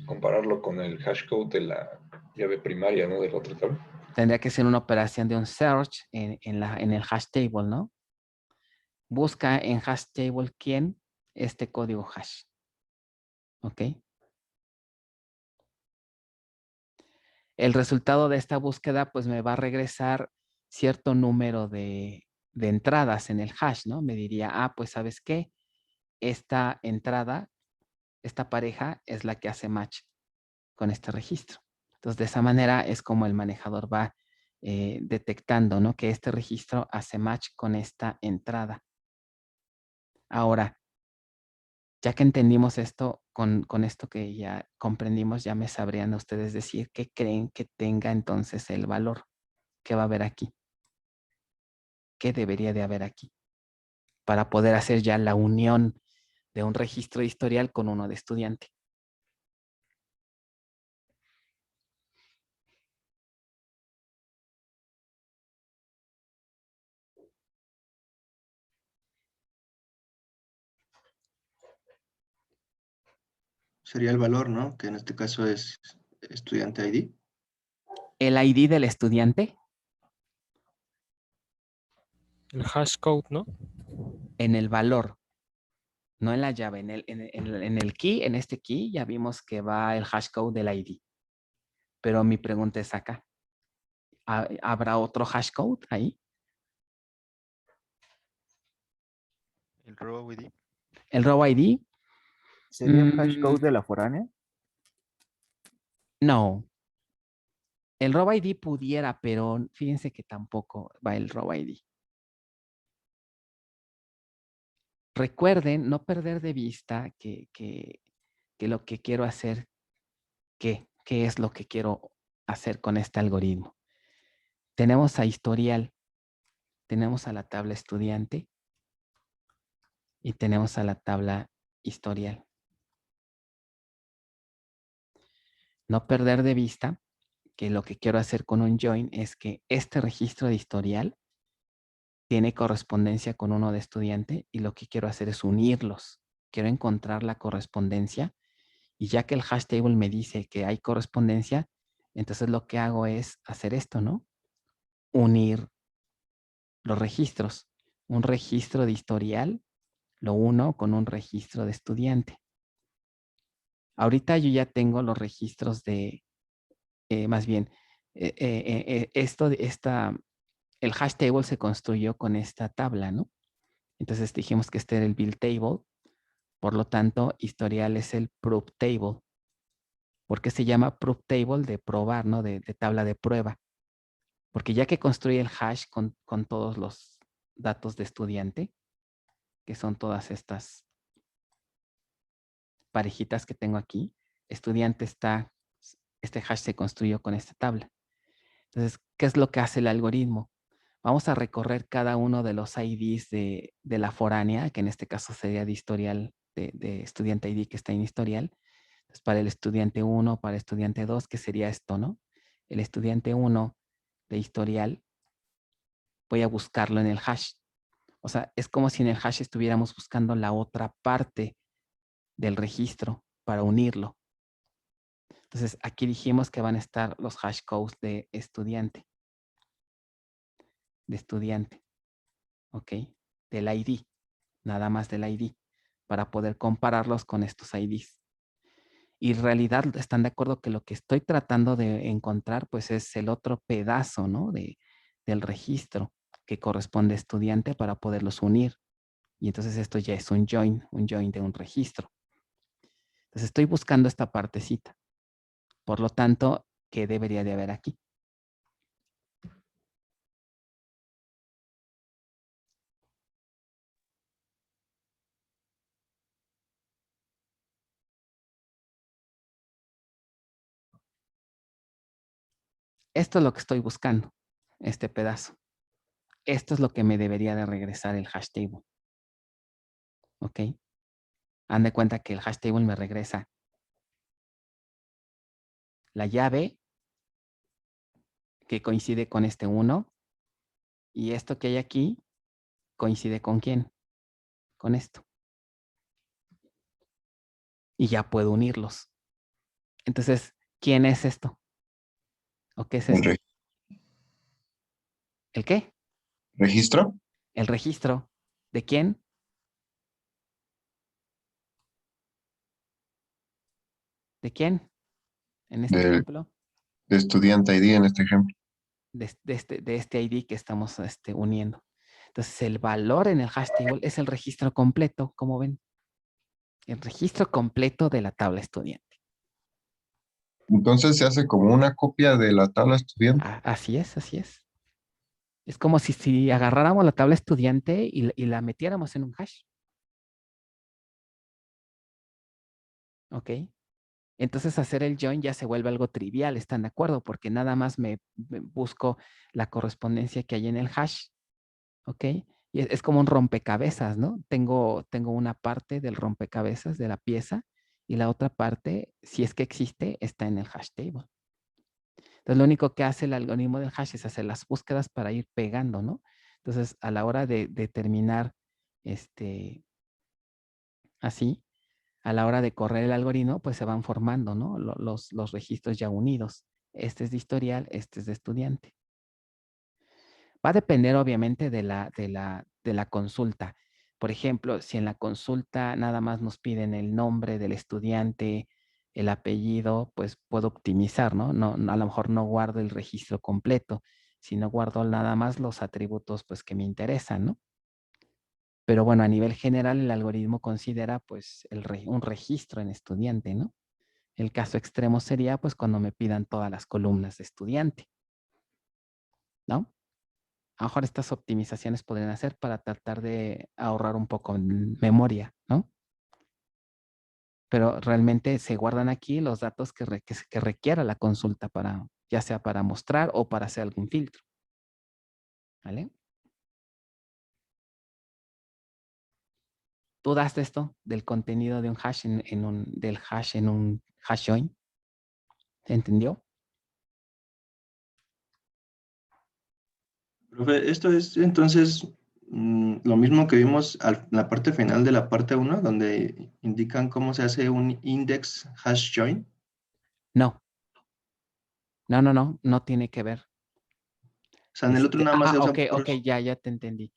Speaker 2: Compararlo con el hashcode de la llave primaria, ¿no? Del otro tabla.
Speaker 1: Tendría que ser una operación de un search en el hash table, ¿no? Busca en hash table quién este código hash. ¿Ok? El resultado de esta búsqueda pues me va a regresar cierto número de entradas en el hash, ¿no? Me diría, pues ¿sabes qué? Esta entrada, esta pareja es la que hace match con este registro. Entonces, de esa manera es como el manejador va detectando, ¿no? Que este registro hace match con esta entrada. Ahora, ya que entendimos esto, con esto que ya comprendimos, ya me sabrían ustedes decir qué creen que tenga entonces el valor que va a haber aquí. ¿Qué debería de haber aquí? Para poder hacer ya la unión de un registro de historial con uno de estudiante.
Speaker 5: Sería el valor, ¿no? Que en este caso es estudiante ID.
Speaker 1: El ID del estudiante.
Speaker 4: El hashcode, ¿no?
Speaker 1: En el valor, no en la llave, en el key, en este key ya vimos que va el hashcode del ID. Pero mi pregunta es acá. ¿Habrá otro hashcode ahí?
Speaker 7: El row ID.
Speaker 1: ¿El row ID?
Speaker 8: ¿Sería el hashcode de la foránea?
Speaker 1: No. El row ID pudiera, pero fíjense que tampoco va el row ID. Recuerden no perder de vista que lo que quiero hacer, ¿qué es lo que quiero hacer con este algoritmo? Tenemos a historial, tenemos a la tabla estudiante y tenemos a la tabla historial. No perder de vista que lo que quiero hacer con un join es que este registro de historial tiene correspondencia con uno de estudiante y lo que quiero hacer es unirlos. Quiero encontrar la correspondencia y ya que el hash table me dice que hay correspondencia, entonces lo que hago es hacer esto, ¿no? Unir los registros. Un registro de historial lo uno con un registro de estudiante. Ahorita yo ya tengo los registros de, más bien, el hash table se construyó con esta tabla, ¿no? Entonces dijimos que este era el build table. Por lo tanto, historial es el proof table. ¿Por qué se llama proof table? De probar, ¿no? De tabla de prueba. Porque ya que construye el hash con todos los datos de estudiante, que son todas estas parejitas que tengo aquí, estudiante este hash se construyó con esta tabla. Entonces, ¿qué es lo que hace el algoritmo? Vamos a recorrer cada uno de los IDs de la foránea, que en este caso sería de historial, de estudiante ID que está en historial. Entonces, para el estudiante 1, para el estudiante 2, que sería esto, ¿no? El estudiante 1 de historial voy a buscarlo en el hash. O sea, es como si en el hash estuviéramos buscando la otra parte del registro para unirlo. Entonces, aquí dijimos que van a estar los hash codes de estudiante. ¿Ok? Del ID, nada más del ID, para poder compararlos con estos IDs. Y en realidad están de acuerdo que lo que estoy tratando de encontrar, pues es el otro pedazo, ¿no? Del registro que corresponde a estudiante para poderlos unir. Y entonces esto ya es un join de un registro. Entonces estoy buscando esta partecita. Por lo tanto, ¿qué debería de haber aquí? Esto es lo que estoy buscando, este pedazo. Esto es lo que me debería de regresar el hash table. ¿Ok? Han de cuenta que el hash table me regresa la llave que coincide con este 1 y esto que hay aquí coincide con quién, con esto. Y ya puedo unirlos. Entonces, ¿quién es esto? ¿O qué es esto? ¿El qué?
Speaker 9: ¿Registro?
Speaker 1: El registro. ¿De quién? ¿De quién? En este
Speaker 9: Del
Speaker 1: ejemplo.
Speaker 9: de estudiante ID en este ejemplo.
Speaker 1: De este ID que estamos uniendo. Entonces, el valor en el hash table es el registro completo, como ven. El registro completo de la tabla estudiante.
Speaker 9: Entonces se hace como una copia de la tabla estudiante.
Speaker 1: Así es, así es. Es como si agarráramos la tabla estudiante y la metiéramos en un hash. ¿Ok? Entonces hacer el join ya se vuelve algo trivial, ¿están de acuerdo? Porque nada más me busco la correspondencia que hay en el hash. ¿Ok? Y es como un rompecabezas, ¿no? Tengo una parte del rompecabezas de la pieza y la otra parte, si es que existe, está en el hash table. Entonces, lo único que hace el algoritmo del hash es hacer las búsquedas para ir pegando, ¿no? Entonces, a la hora de terminar así, a la hora de correr el algoritmo, pues se van formando, ¿no? Los registros ya unidos. Este es de historial, este es de estudiante. Va a depender, obviamente, de la consulta. Por ejemplo, si en la consulta nada más nos piden el nombre del estudiante, el apellido, pues puedo optimizar, ¿no? A lo mejor no guardo el registro completo, sino guardo nada más los atributos, pues, que me interesan, ¿no? Pero bueno, a nivel general, el algoritmo considera, pues, un registro en estudiante, ¿no? El caso extremo sería, pues, cuando me pidan todas las columnas de estudiante, ¿no? A lo mejor estas optimizaciones podrían hacer para tratar de ahorrar un poco en memoria, ¿no? Pero realmente se guardan aquí los datos que requiera la consulta para, ya sea para mostrar o para hacer algún filtro. ¿Vale? ¿Dudas de esto? Del contenido de un hash del hash en un hash join. ¿Se entendió?
Speaker 5: Profe, esto es entonces lo mismo que vimos en la parte final de la parte 1, donde indican cómo se hace un index hash join.
Speaker 1: No. No tiene que ver.
Speaker 5: O sea, en el otro nada más se usan
Speaker 1: Ok, ya te entendí.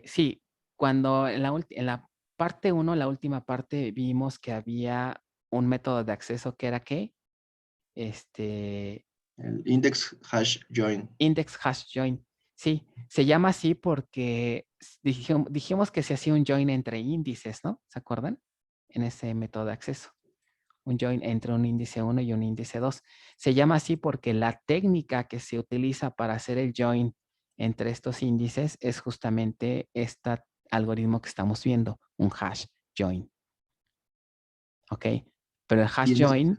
Speaker 1: Sí, cuando en la parte 1, la última parte, vimos que había un método de acceso que era ¿qué?
Speaker 5: El index hash join.
Speaker 1: Index hash join. Sí, se llama así porque dijimos que se hacía un join entre índices, ¿no? ¿Se acuerdan? En ese método de acceso. Un join entre un índice 1 y un índice 2. Se llama así porque la técnica que se utiliza para hacer el join entre estos índices es justamente este algoritmo que estamos viendo, un hash join. ¿Ok? Pero el hash join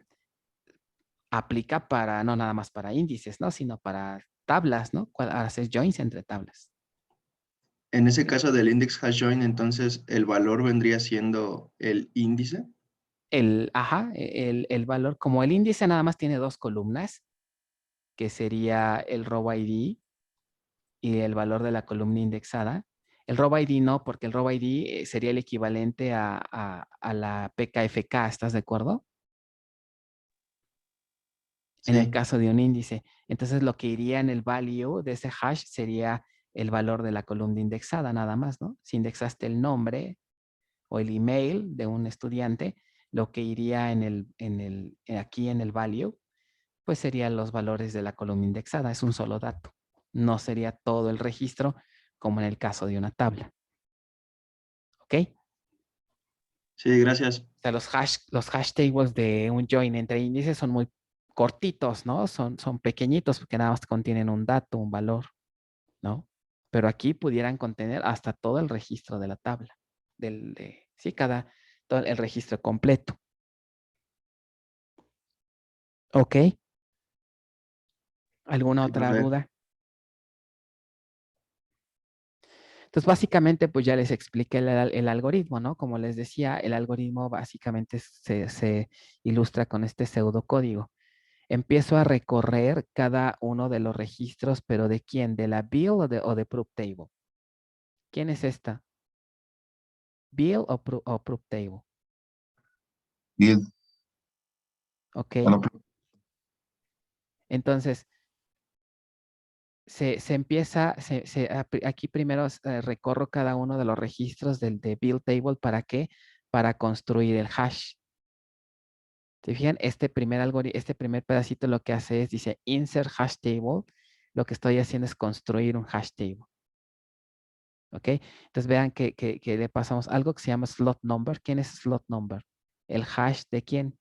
Speaker 1: aplica para, no nada más para índices, ¿no? Sino para tablas, ¿no? Hacer joins entre tablas.
Speaker 5: En ese caso del index hash join, entonces el valor vendría siendo el índice.
Speaker 1: El valor, como el índice nada más tiene dos columnas, que sería el row ID y el valor de la columna indexada. El row ID no, porque el row ID sería el equivalente a la PKFK, ¿estás de acuerdo? En el
Speaker 5: Sí.
Speaker 1: caso de un índice. Entonces, lo que iría en el value de ese hash sería el valor de la columna indexada, nada más, ¿no? Si indexaste el nombre o el email de un estudiante, lo que iría aquí en el value, pues serían los valores de la columna indexada. Es un solo dato. No sería todo el registro como en el caso de una tabla. ¿Ok?
Speaker 5: Sí, gracias.
Speaker 1: O sea, los hash tables de un join entre índices son muy cortitos, ¿no? Son pequeñitos porque nada más contienen un dato, un valor, ¿no? Pero aquí pudieran contener hasta todo el registro de la tabla. Sí, todo el registro completo. ¿Ok? ¿Alguna
Speaker 5: Sí,
Speaker 1: otra
Speaker 5: profe.
Speaker 1: duda? Entonces, básicamente, pues ya les expliqué el algoritmo, ¿no? Como les decía, el algoritmo básicamente se ilustra con este pseudocódigo. Empiezo a recorrer cada uno de los registros, pero ¿de quién? ¿De la bill o de proof table? ¿Quién es esta? ¿Bill o proof table?
Speaker 9: Bien.
Speaker 1: Ok.
Speaker 9: Bueno,
Speaker 1: Entonces, se empieza, aquí primero recorro cada uno de los registros de bill table. ¿Para qué? Para construir el hash. ¿Se fijan? Este primer pedacito lo que hace es, dice, insert hash table. Lo que estoy haciendo es construir un hash table. ¿Ok? Entonces vean que le pasamos algo que se llama slot number. ¿Quién es slot number? ¿El hash de quién?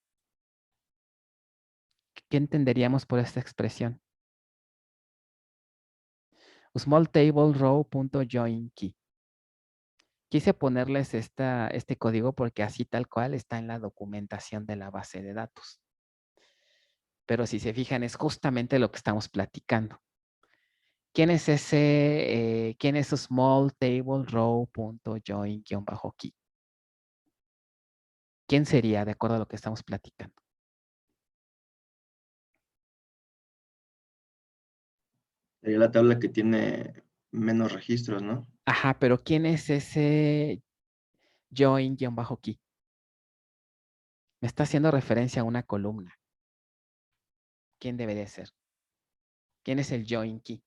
Speaker 1: ¿Qué entenderíamos por esta expresión? Small table row.join key. Quise ponerles este código porque así tal cual está en la documentación de la base de datos. Pero si se fijan, es justamente lo que estamos platicando. ¿Quién es quién es small table row.join_key? ¿Quién sería de acuerdo a lo que estamos platicando?
Speaker 5: Sería la tabla que tiene menos registros, ¿no?
Speaker 1: Ajá, pero ¿quién es ese join_key? Me está haciendo referencia a una columna. ¿Quién debería ser? ¿Quién es el join key?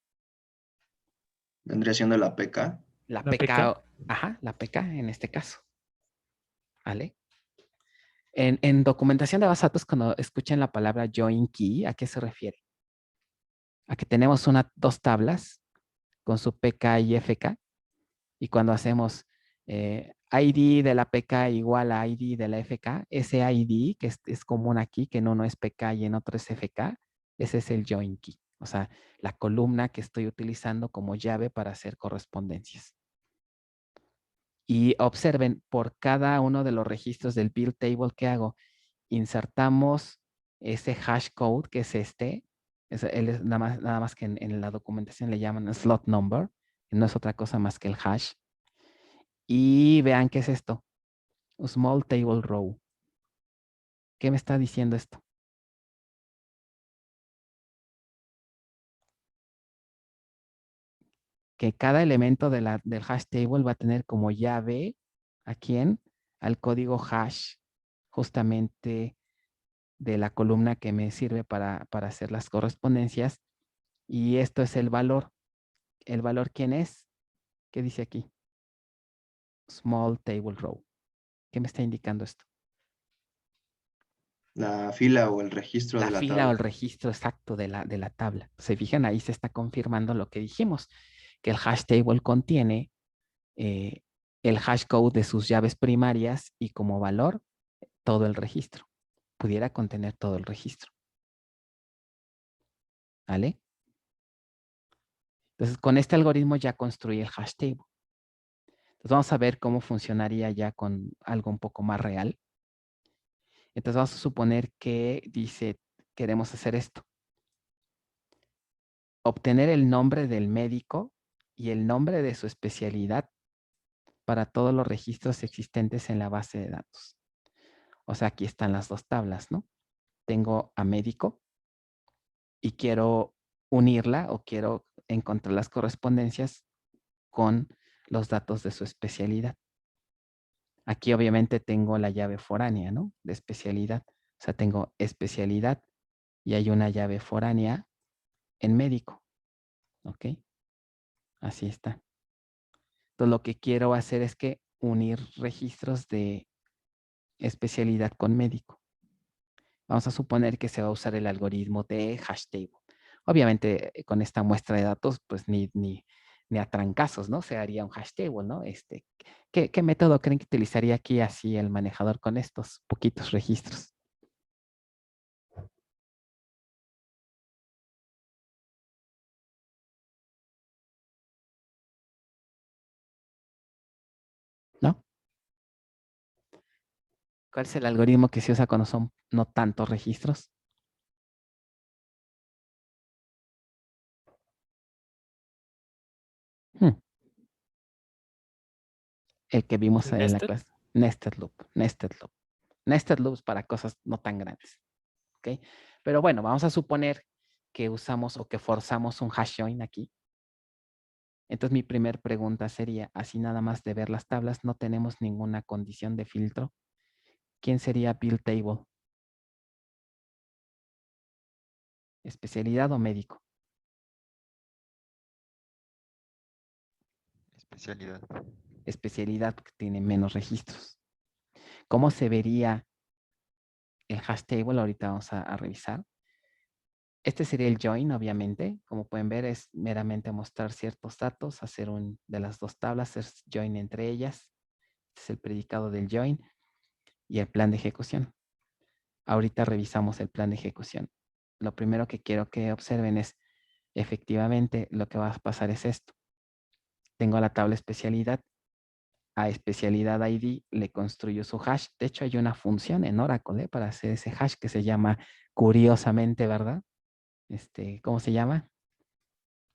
Speaker 5: Vendría siendo la PK.
Speaker 1: La
Speaker 4: La PK.
Speaker 1: PK, ajá, la PK en este caso. ¿Vale? En documentación de base de datos, cuando escuchen la palabra join key, ¿a qué se refiere? A que tenemos dos tablas con su PK y FK, y cuando hacemos ID de la PK igual a ID de la FK, ese ID que es común aquí, que en uno es PK y en otro es FK, ese es el join key. O sea, la columna que estoy utilizando como llave para hacer correspondencias. Y observen, por cada uno de los registros del build table que hago, insertamos ese hash code que es este. Él es nada más que en la documentación le llaman slot number. No es otra cosa más que el hash. Y vean qué es esto. Small table row. ¿Qué me está diciendo esto? Que cada elemento del hash table va a tener como llave ¿a quién? Al código hash, justamente de la columna que me sirve para hacer las correspondencias. Y esto es el valor. ¿El valor quién es? ¿Qué dice aquí? Small table row. ¿Qué me está indicando esto?
Speaker 5: La fila o el registro
Speaker 1: La
Speaker 5: de la
Speaker 1: fila o
Speaker 5: tabla.
Speaker 1: el registro exacto de la tabla. Se fijan, ahí se está confirmando lo que dijimos, que el hash table contiene el hash code de sus llaves primarias y como valor todo el registro. Pudiera contener todo el registro. ¿Vale? Entonces, con este algoritmo ya construí el hash table. Entonces, vamos a ver cómo funcionaría ya con algo un poco más real. Entonces, vamos a suponer que dice, queremos hacer esto. Obtener el nombre del médico y el nombre de su especialidad para todos los registros existentes en la base de datos. O sea, aquí están las dos tablas, ¿no? Tengo a médico y quiero unirla o quiero encontrar las correspondencias con los datos de su especialidad. Aquí obviamente tengo la llave foránea, ¿no? De especialidad. O sea, tengo especialidad y hay una llave foránea en médico. ¿Ok? Así está. Entonces, lo que quiero hacer es que unir registros de especialidad con médico. Vamos a suponer que se va a usar el algoritmo de hash table. Obviamente, con esta muestra de datos, pues ni a trancazos, ¿no? Se haría un hash table, ¿no? ¿Qué método creen que utilizaría aquí así el manejador con estos poquitos registros? ¿No? ¿Cuál es el algoritmo que se usa cuando son no tantos registros? El que vimos en la
Speaker 4: ¿Nested?
Speaker 1: clase. Nested loop. Nested loop. Nested loops para cosas no tan grandes. ¿Ok? Pero bueno, vamos a suponer que usamos o que forzamos un hash join aquí. Entonces mi primer pregunta sería, así nada más de ver las tablas, no tenemos ninguna condición de filtro. ¿Quién sería build table? ¿Especialidad o médico?
Speaker 7: Especialidad.
Speaker 1: Especialidad porque tiene menos registros. ¿Cómo se vería el hash table? Ahorita vamos a revisar. Este sería el join, obviamente. Como pueden ver, es meramente mostrar ciertos datos, hacer un de las dos tablas, es join entre ellas. Este es el predicado del join y el plan de ejecución. Ahorita revisamos el plan de ejecución. Lo primero que quiero que observen es, efectivamente, lo que va a pasar es esto. Tengo la tabla especialidad. A especialidad ID le construyo su hash. De hecho, hay una función en Oracle para hacer ese hash que se llama, curiosamente, ¿verdad? ¿Cómo se llama?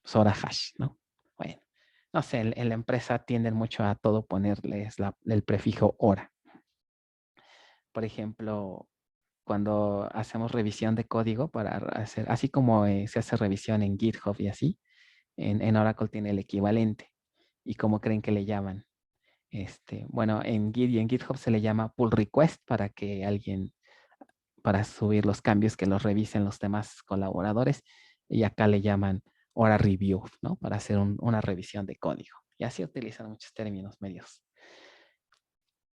Speaker 1: Sora hash, ¿no? Bueno, no sé, en la empresa tienden mucho a todo ponerles el prefijo hora. Por ejemplo, cuando hacemos revisión de código para hacer, así como se hace revisión en GitHub y así, en Oracle tiene el equivalente. ¿Y cómo creen que le llaman? Bueno, en Git y en GitHub se le llama pull request para que alguien, para subir los cambios que los revisen los demás colaboradores. Y acá le llaman hora review, ¿no? Para hacer una revisión de código. Y así utilizan muchos términos medios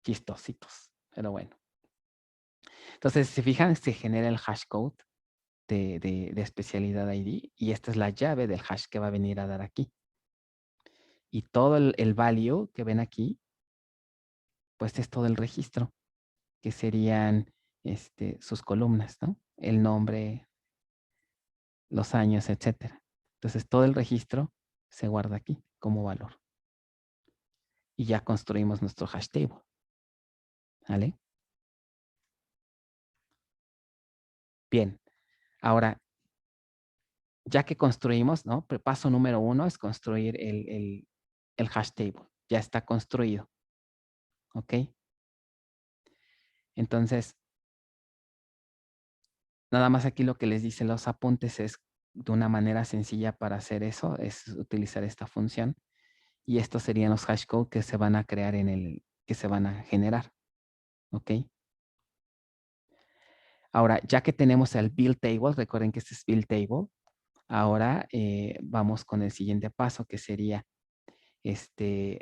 Speaker 1: chistositos, pero bueno. Entonces, si se fijan, se genera el hash code de especialidad ID y esta es la llave del hash que va a venir a dar aquí. Y todo el value que ven aquí, pues es todo el registro, que serían sus columnas, ¿no? El nombre, los años, etcétera. Entonces, todo el registro se guarda aquí como valor. Y ya construimos nuestro hash table. ¿Vale? Bien. Ahora, ya que construimos, ¿no? Paso número 1 es construir el hash table. Ya está construido. ¿Ok? Entonces, nada más aquí lo que les dice los apuntes es de una manera sencilla para hacer eso, es utilizar esta función. Y estos serían los hash code que se van a crear que se van a generar. ¿Ok? Ahora, ya que tenemos el build table, recuerden que este es build table. Ahora vamos con el siguiente paso que sería,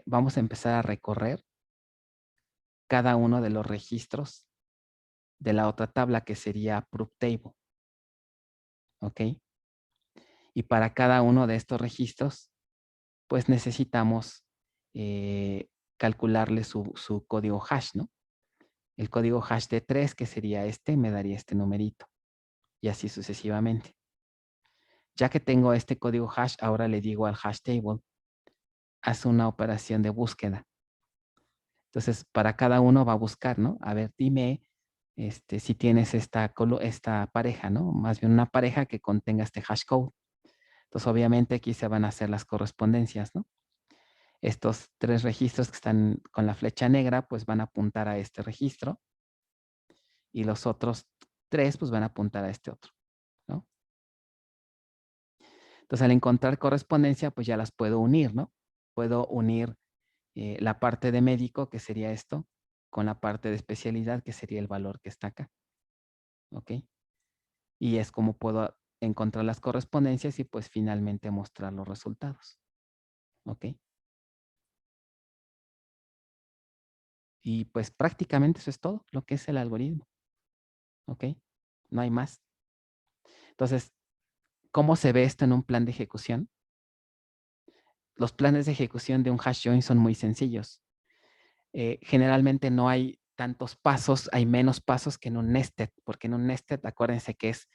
Speaker 1: vamos a empezar a recorrer cada uno de los registros de la otra tabla que sería proof table. ¿Ok? Y para cada uno de estos registros, pues necesitamos calcularle su código hash, ¿no? El código hash de 3, que sería me daría este numerito. Y así sucesivamente. Ya que tengo este código hash, ahora le digo al hash table, haz una operación de búsqueda. Entonces, para cada uno va a buscar, ¿no? A ver, dime si tienes esta pareja, ¿no? Más bien una pareja que contenga este hash code. Entonces, obviamente aquí se van a hacer las correspondencias, ¿no? Estos 3 registros que están con la flecha negra, pues van a apuntar a este registro. Y los otros 3, pues van a apuntar a este otro, ¿no? Entonces, al encontrar correspondencia, pues ya las puedo unir, ¿no? Puedo unir la parte de médico, que sería esto, con la parte de especialidad, que sería el valor que está acá. ¿Ok? Y es como puedo encontrar las correspondencias y pues finalmente mostrar los resultados. ¿Ok? Y pues prácticamente eso es todo lo que es el algoritmo. ¿Ok? No hay más. Entonces, ¿cómo se ve esto en un plan de ejecución? Los planes de ejecución de un hash join son muy sencillos. Generalmente no hay tantos pasos, hay menos pasos que en un nested, porque en un nested, acuérdense que es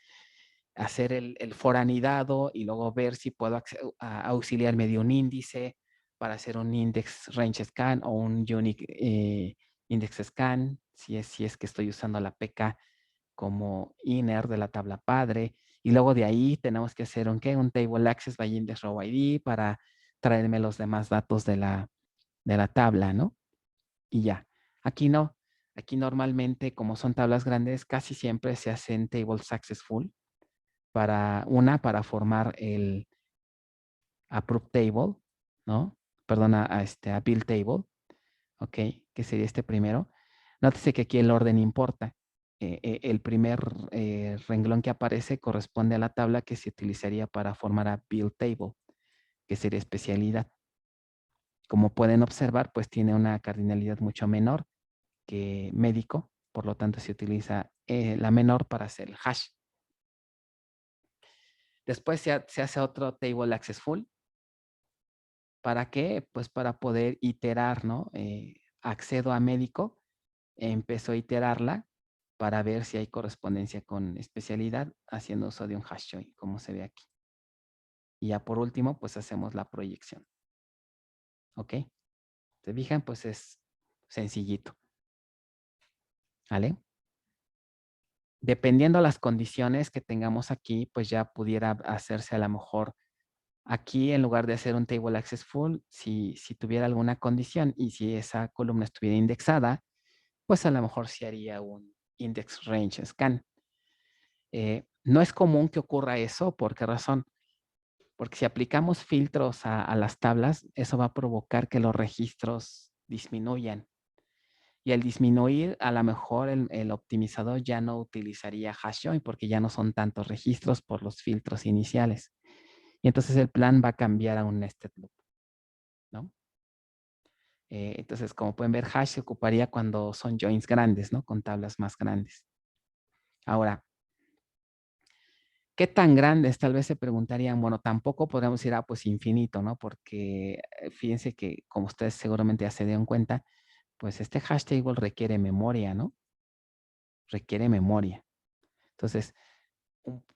Speaker 1: hacer el for anidado y luego ver si puedo auxiliarme de un índice para hacer un index range scan o un unique index scan, si es que estoy usando la PK como inner de la tabla padre. Y luego de ahí tenemos que hacer un table access by index row ID para traerme los demás datos de la tabla, ¿no? Y ya. Aquí no. Aquí normalmente, como son tablas grandes, casi siempre se hacen tables successful para formar el approve table, ¿no? Perdona, a build table, ¿ok? Que sería este primero. Nótese que aquí el orden importa. El primer renglón que aparece corresponde a la tabla que se utilizaría para formar a build table, que sería especialidad. Como pueden observar, pues tiene una cardinalidad mucho menor que médico, por lo tanto se utiliza la menor para hacer el hash. Después se hace otro table access full. ¿Para qué? Pues para poder iterar, ¿no? Accedo a médico, empezó a iterarla para ver si hay correspondencia con especialidad haciendo uso de un hash join, como se ve aquí. Y ya por último, pues hacemos la proyección. ¿Ok? ¿Se fijan? Pues es sencillito. ¿Vale? Dependiendo las condiciones que tengamos aquí, pues ya pudiera hacerse a lo mejor aquí, en lugar de hacer un table access full, si tuviera alguna condición y si esa columna estuviera indexada, pues a lo mejor se haría un index range scan. No es común que ocurra eso. ¿Por qué razón? Porque si aplicamos filtros a las tablas, eso va a provocar que los registros disminuyan. Y al disminuir, a lo mejor el optimizador ya no utilizaría hash join porque ya no son tantos registros por los filtros iniciales. Y entonces el plan va a cambiar a un nested loop, ¿no? Entonces, como pueden ver, hash se ocuparía cuando son joins grandes, ¿no? Con tablas más grandes. Ahora, ¿qué tan grandes? Tal vez se preguntarían, bueno, tampoco podríamos ir a pues infinito, ¿no? Porque fíjense que, como ustedes seguramente ya se dieron cuenta, pues este hash table requiere memoria, ¿no? Requiere memoria. Entonces,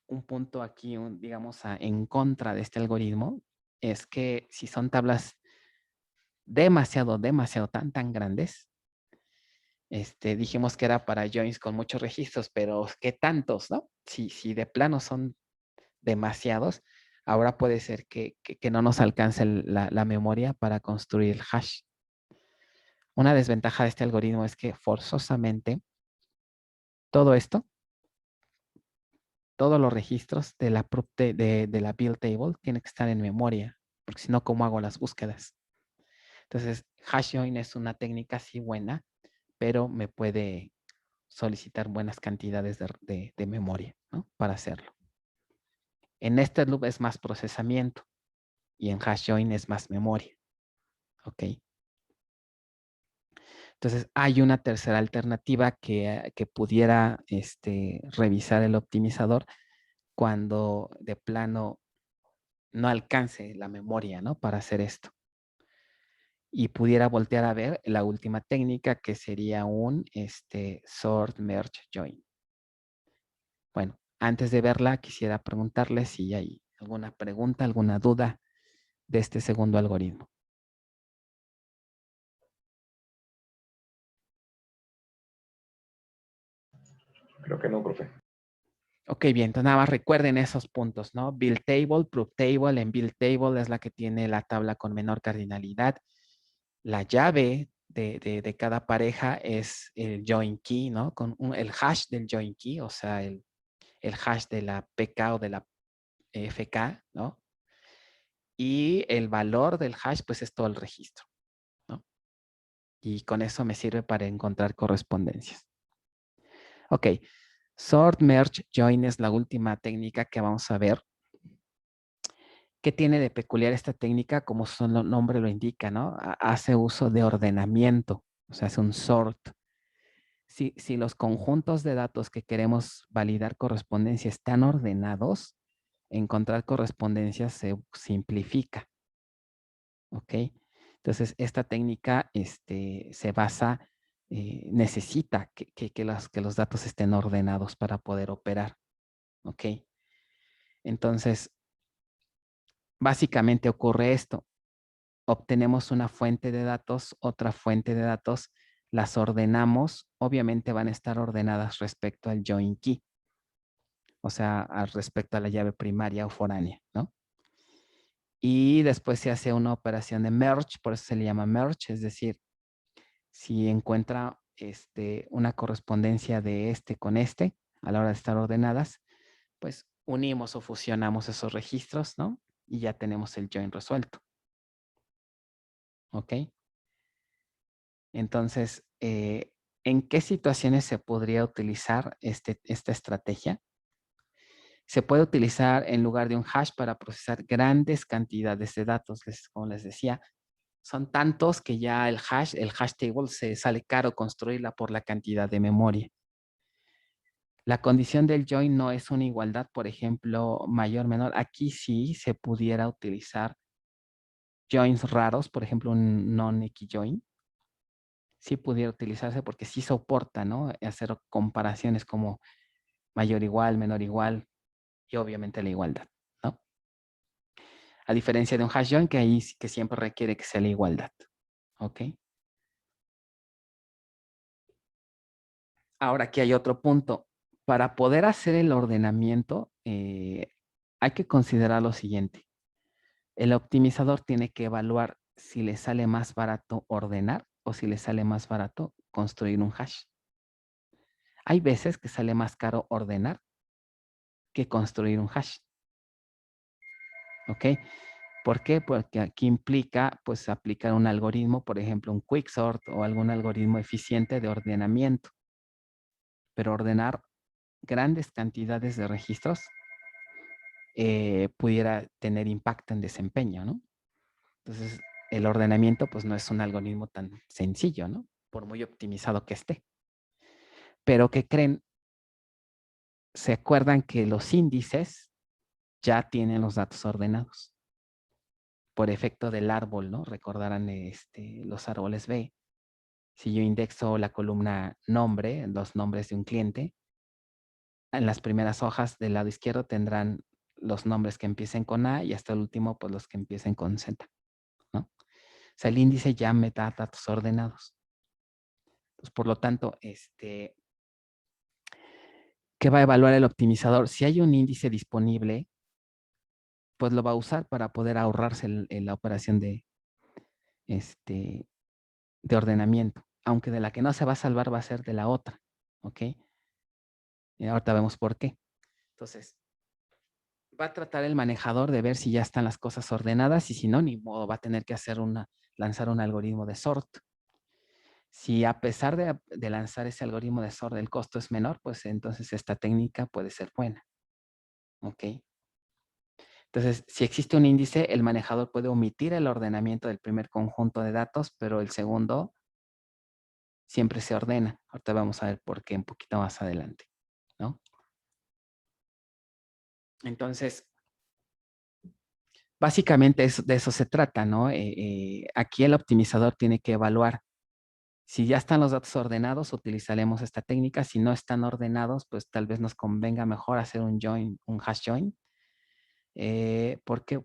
Speaker 1: un punto aquí, digamos, en contra de este algoritmo, es que si son tablas demasiado tan grandes, dijimos que era para joins con muchos registros, pero ¿qué tantos, no? Si de plano son demasiados, ahora puede ser que no nos alcance la memoria para construir el hash. Una desventaja de este algoritmo es que forzosamente todo esto, todos los registros de la build table tienen que estar en memoria, porque si no, ¿cómo hago las búsquedas? Entonces, hash join es una técnica así buena, pero me puede solicitar buenas cantidades de memoria, ¿no? Para hacerlo. En nested loop es más procesamiento y en hash join es más memoria. ¿Ok? Entonces, hay una tercera alternativa que pudiera revisar el optimizador cuando de plano no alcance la memoria, ¿no? Para hacer esto. Y pudiera voltear a ver la última técnica que sería un sort merge join. Bueno, antes de verla, quisiera preguntarles si hay alguna pregunta, alguna duda de este segundo algoritmo.
Speaker 2: Creo que no, profe.
Speaker 1: Ok, bien, entonces nada más recuerden esos puntos, ¿no? Build table, proof table. En build table es la que tiene la tabla con menor cardinalidad. La llave de cada pareja es el join key, ¿no? Con el hash del join key, o sea, el hash de la PK o de la FK, ¿no? y el valor del hash pues es todo el registro, ¿no? Y con eso me sirve para encontrar correspondencias. Ok, sort, merge, join es la última técnica que vamos a ver. ¿Qué tiene de peculiar esta técnica? Como su nombre lo indica, ¿no? Hace uso de ordenamiento, o sea, es un sort. Si los conjuntos de datos que queremos validar correspondencia están ordenados, encontrar correspondencias se simplifica. ¿Ok? Entonces, esta técnica se basa, necesita que los datos estén ordenados para poder operar. ¿Ok? Entonces, básicamente ocurre esto. Obtenemos una fuente de datos, otra fuente de datos, las ordenamos, obviamente van a estar ordenadas respecto al join key, o sea, respecto a la llave primaria o foránea, ¿no? Y después se hace una operación de merge, por eso se le llama merge, es decir, si encuentra una correspondencia de con a la hora de estar ordenadas, pues unimos o fusionamos esos registros, ¿no? Y ya tenemos el join resuelto. ¿Ok? Entonces, ¿en qué situaciones se podría utilizar esta estrategia? Se puede utilizar en lugar de un hash para procesar grandes cantidades de datos. Como les decía, son tantos que ya el hash table se sale caro construirla por la cantidad de memoria. La condición del join no es una igualdad, por ejemplo, mayor, menor. Aquí sí se pudiera utilizar joins raros, por ejemplo, un non-equijoin. Sí pudiera utilizarse porque sí soporta, ¿no? Hacer comparaciones como mayor igual, menor igual y obviamente la igualdad, ¿no? A diferencia de un hash join que ahí sí que siempre requiere que sea la igualdad, ¿ok? Ahora aquí hay otro punto. Para poder hacer el ordenamiento hay que considerar lo siguiente. El optimizador tiene que evaluar si le sale más barato ordenar o si le sale más barato construir un hash. Hay veces que sale más caro ordenar que construir un hash. ¿Ok? ¿Por qué? Porque aquí implica, pues, aplicar un algoritmo, por ejemplo, un quicksort o algún algoritmo eficiente de ordenamiento. Pero ordenar grandes cantidades de registros pudiera tener impacto en desempeño, ¿no? Entonces, el ordenamiento, pues, no es un algoritmo tan sencillo, ¿no? Por muy optimizado que esté. Pero, ¿qué creen? ¿Se acuerdan que los índices ya tienen los datos ordenados? Por efecto del árbol, ¿no? Recordarán los árboles B. Si yo indexo la columna nombre, los nombres de un cliente, en las primeras hojas del lado izquierdo tendrán los nombres que empiecen con A y hasta el último, pues los que empiecen con Z, ¿no? O sea, el índice ya me da datos ordenados. Entonces, por lo tanto, ¿qué va a evaluar el optimizador? Si hay un índice disponible, pues lo va a usar para poder ahorrarse la operación de ordenamiento. Aunque de la que no se va a salvar va a ser de la otra, ¿ok? Y ahorita vemos por qué. Entonces, va a tratar el manejador de ver si ya están las cosas ordenadas y si no, ni modo, va a tener que lanzar un algoritmo de sort. Si a pesar de lanzar ese algoritmo de sort el costo es menor, pues entonces esta técnica puede ser buena. ¿Ok? Entonces, si existe un índice, el manejador puede omitir el ordenamiento del primer conjunto de datos, pero el segundo siempre se ordena. Ahorita vamos a ver por qué un poquito más adelante, ¿no? Entonces, básicamente de eso se trata, ¿no? Aquí el optimizador tiene que evaluar si ya están los datos ordenados, utilizaremos esta técnica. Si no están ordenados, pues tal vez nos convenga mejor hacer un join, un hash join, porque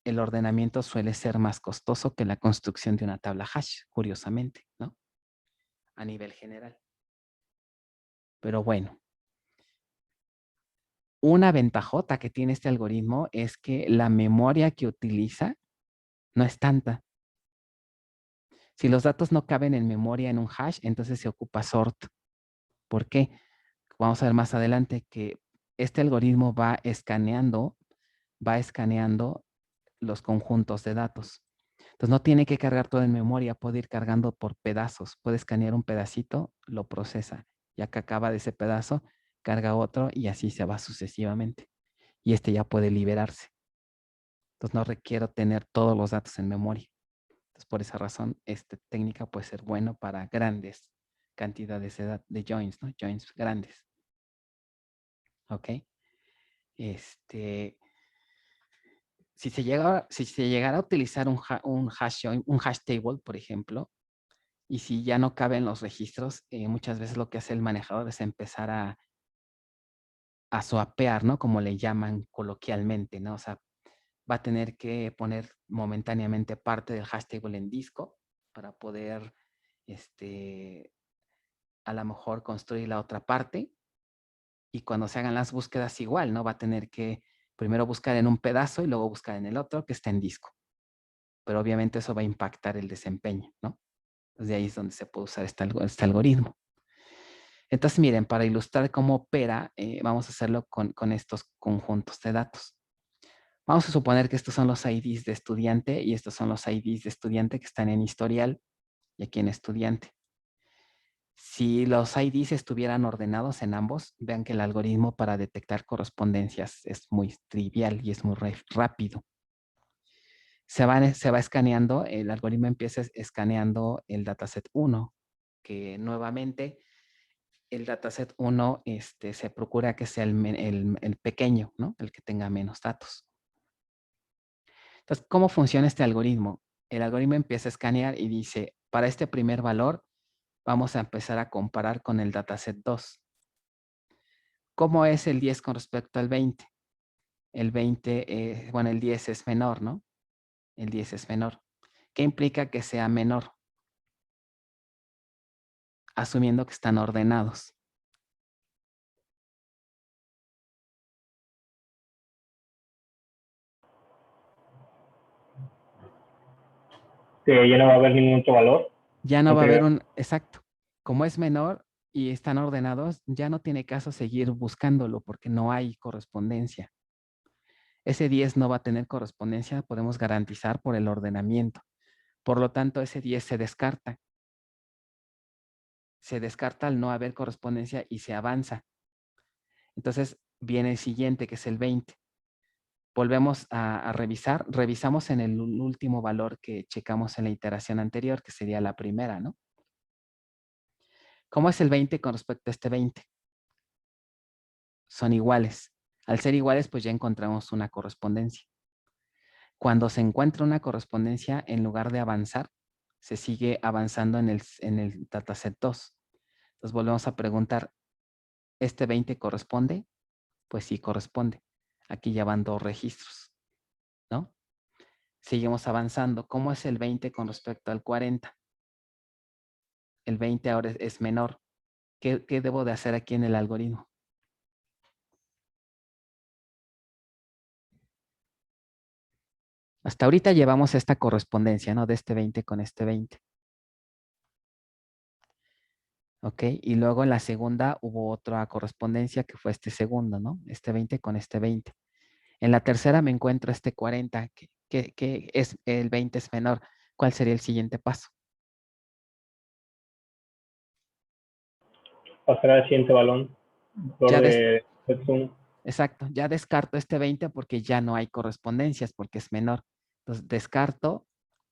Speaker 1: el ordenamiento suele ser más costoso que la construcción de una tabla hash, curiosamente, ¿no? A nivel general. Pero bueno, una ventajota que tiene este algoritmo es que la memoria que utiliza no es tanta. Si los datos no caben en memoria en un hash, entonces se ocupa sort. ¿Por qué? Vamos a ver más adelante que este algoritmo va escaneando los conjuntos de datos. Entonces no tiene que cargar todo en memoria, puede ir cargando por pedazos. Puede escanear un pedacito, lo procesa. Ya que acaba de ese pedazo, carga otro y así se va sucesivamente. Y este ya puede liberarse. Entonces no requiero tener todos los datos en memoria. Entonces por esa razón, esta técnica puede ser bueno para grandes cantidades de joins, ¿no? Joins grandes. ¿Ok? Si se llegara a utilizar un hash join, un hash table, por ejemplo, y si ya no caben los registros, muchas veces lo que hace el manejador es empezar a swapear, ¿no? Como le llaman coloquialmente, ¿no? O sea, va a tener que poner momentáneamente parte del hash table en disco para poder, a lo mejor construir la otra parte. Y cuando se hagan las búsquedas igual, ¿no? Va a tener que primero buscar en un pedazo y luego buscar en el otro que está en disco. Pero obviamente eso va a impactar el desempeño, ¿no? Entonces de ahí es donde se puede usar este algoritmo. Entonces, miren, para ilustrar cómo opera, vamos a hacerlo con estos conjuntos de datos. Vamos a suponer que estos son los IDs de estudiante y estos son los IDs de estudiante que están en historial y aquí en estudiante. Si los IDs estuvieran ordenados en ambos, vean que el algoritmo para detectar correspondencias es muy trivial y es muy rápido. Se va escaneando, el algoritmo empieza escaneando el dataset 1, que nuevamente el dataset 1 se procura que sea el pequeño, ¿no? El que tenga menos datos. Entonces, ¿cómo funciona este algoritmo? El algoritmo empieza a escanear y dice, para este primer valor, vamos a empezar a comparar con el dataset 2. ¿Cómo es el 10 con respecto al 20? El 20, bueno, el 10 es menor, ¿no? El 10 es menor. ¿Qué implica que sea menor? Asumiendo que están ordenados.
Speaker 3: Que ya no va a haber ningún otro valor.
Speaker 1: Ya no va a haber exacto. Como es menor y están ordenados, ya no tiene caso seguir buscándolo porque no hay correspondencia. Ese 10 no va a tener correspondencia, podemos garantizar por el ordenamiento. Por lo tanto, ese 10 se descarta. Se descarta al no haber correspondencia y se avanza. Entonces, viene el siguiente, que es el 20. Volvemos a revisar. Revisamos en el último valor que checamos en la iteración anterior, que sería la primera, ¿no? ¿Cómo es el 20 con respecto a este 20? Son iguales. Al ser iguales, pues ya encontramos una correspondencia. Cuando se encuentra una correspondencia, en lugar de avanzar, se sigue avanzando en el dataset 2. Entonces volvemos a preguntar, ¿este 20 corresponde? Pues sí corresponde. Aquí ya van 2 registros, ¿no? Seguimos avanzando. ¿Cómo es el 20 con respecto al 40? El 20 ahora es menor. ¿Qué debo de hacer aquí en el algoritmo? Hasta ahorita llevamos esta correspondencia, ¿no? De este 20 con este 20. ¿Ok? Y luego en la segunda hubo otra correspondencia que fue este segundo, ¿no? Este 20 con este 20. En la tercera me encuentro este 40, que es el 20 es menor. ¿Cuál sería el siguiente paso?
Speaker 3: Pasar al siguiente balón.
Speaker 1: Exacto, ya descarto este 20 porque ya no hay correspondencias porque es menor. Entonces descarto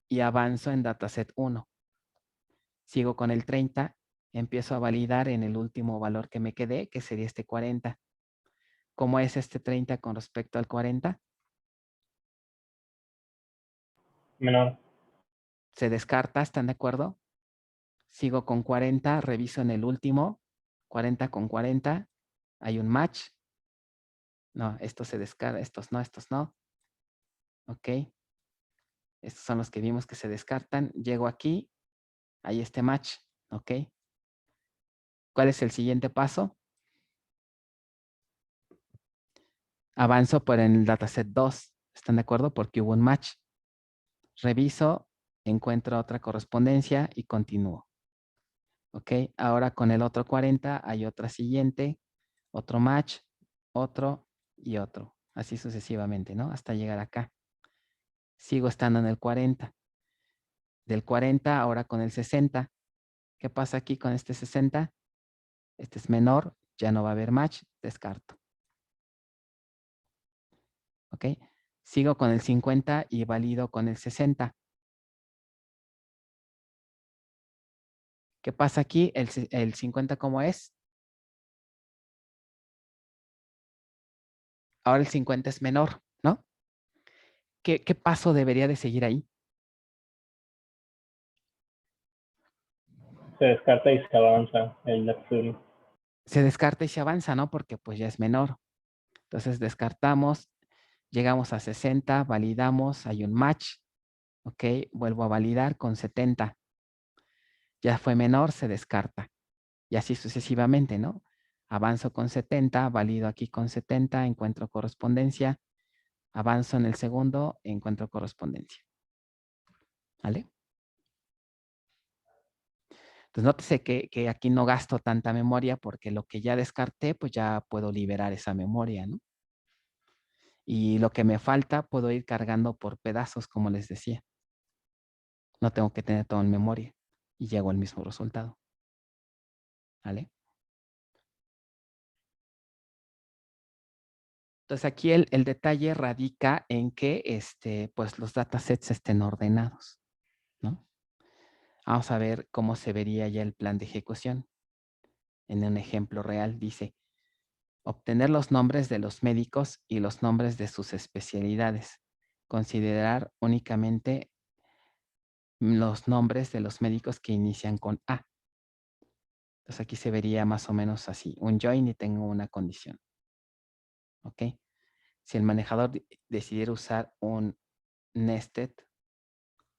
Speaker 1: y avanzo en dataset 1. Sigo con el 30, empiezo a validar en el último valor que me quedé, que sería este 40. ¿Cómo es este 30 con respecto al 40?
Speaker 3: Menor.
Speaker 1: Se descarta, ¿están de acuerdo? Sigo con 40, reviso en el último, 40 con 40, hay un match. No, estos se descarta, estos no. Ok. Estos son los que vimos que se descartan. Llego aquí, hay este match. Ok. ¿Cuál es el siguiente paso? Avanzo por el dataset 2. ¿Están de acuerdo? Porque hubo un match. Reviso, encuentro otra correspondencia y continúo. Ok. Ahora con el otro 40 hay otra siguiente, otro match, otro y otro. Así sucesivamente, ¿no? Hasta llegar acá. Sigo estando en el 40. Del 40 ahora con el 60. ¿Qué pasa aquí con este 60? Este es menor, ya no va a haber match, descarto. ¿Ok? Sigo con el 50 y valido con el 60. ¿Qué pasa aquí? El 50, ¿cómo es? Ahora el 50 es menor, ¿no? ¿Qué paso debería de seguir ahí?
Speaker 3: Se descarta y se avanza el azul.
Speaker 1: Se descarta y se avanza, ¿no? Porque pues ya es menor. Entonces descartamos, llegamos a 60, validamos, hay un match. Ok, vuelvo a validar con 70. Ya fue menor, se descarta. Y así sucesivamente, ¿no? Avanzo con 70, valido aquí con 70, encuentro correspondencia. Avanzo en el segundo, encuentro correspondencia. ¿Vale? Entonces, nótese que aquí no gasto tanta memoria porque lo que ya descarté, pues ya puedo liberar esa memoria, ¿no? Y lo que me falta, puedo ir cargando por pedazos, como les decía. No tengo que tener todo en memoria y llego al mismo resultado. ¿Vale? Entonces, aquí el detalle radica en que pues los datasets estén ordenados, ¿no? Vamos a ver cómo se vería ya el plan de ejecución. En un ejemplo real dice, obtener los nombres de los médicos y los nombres de sus especialidades. Considerar únicamente los nombres de los médicos que inician con A. Entonces aquí se vería más o menos así, un join y tengo una condición. ¿Ok? Si el manejador decidiera usar un nested,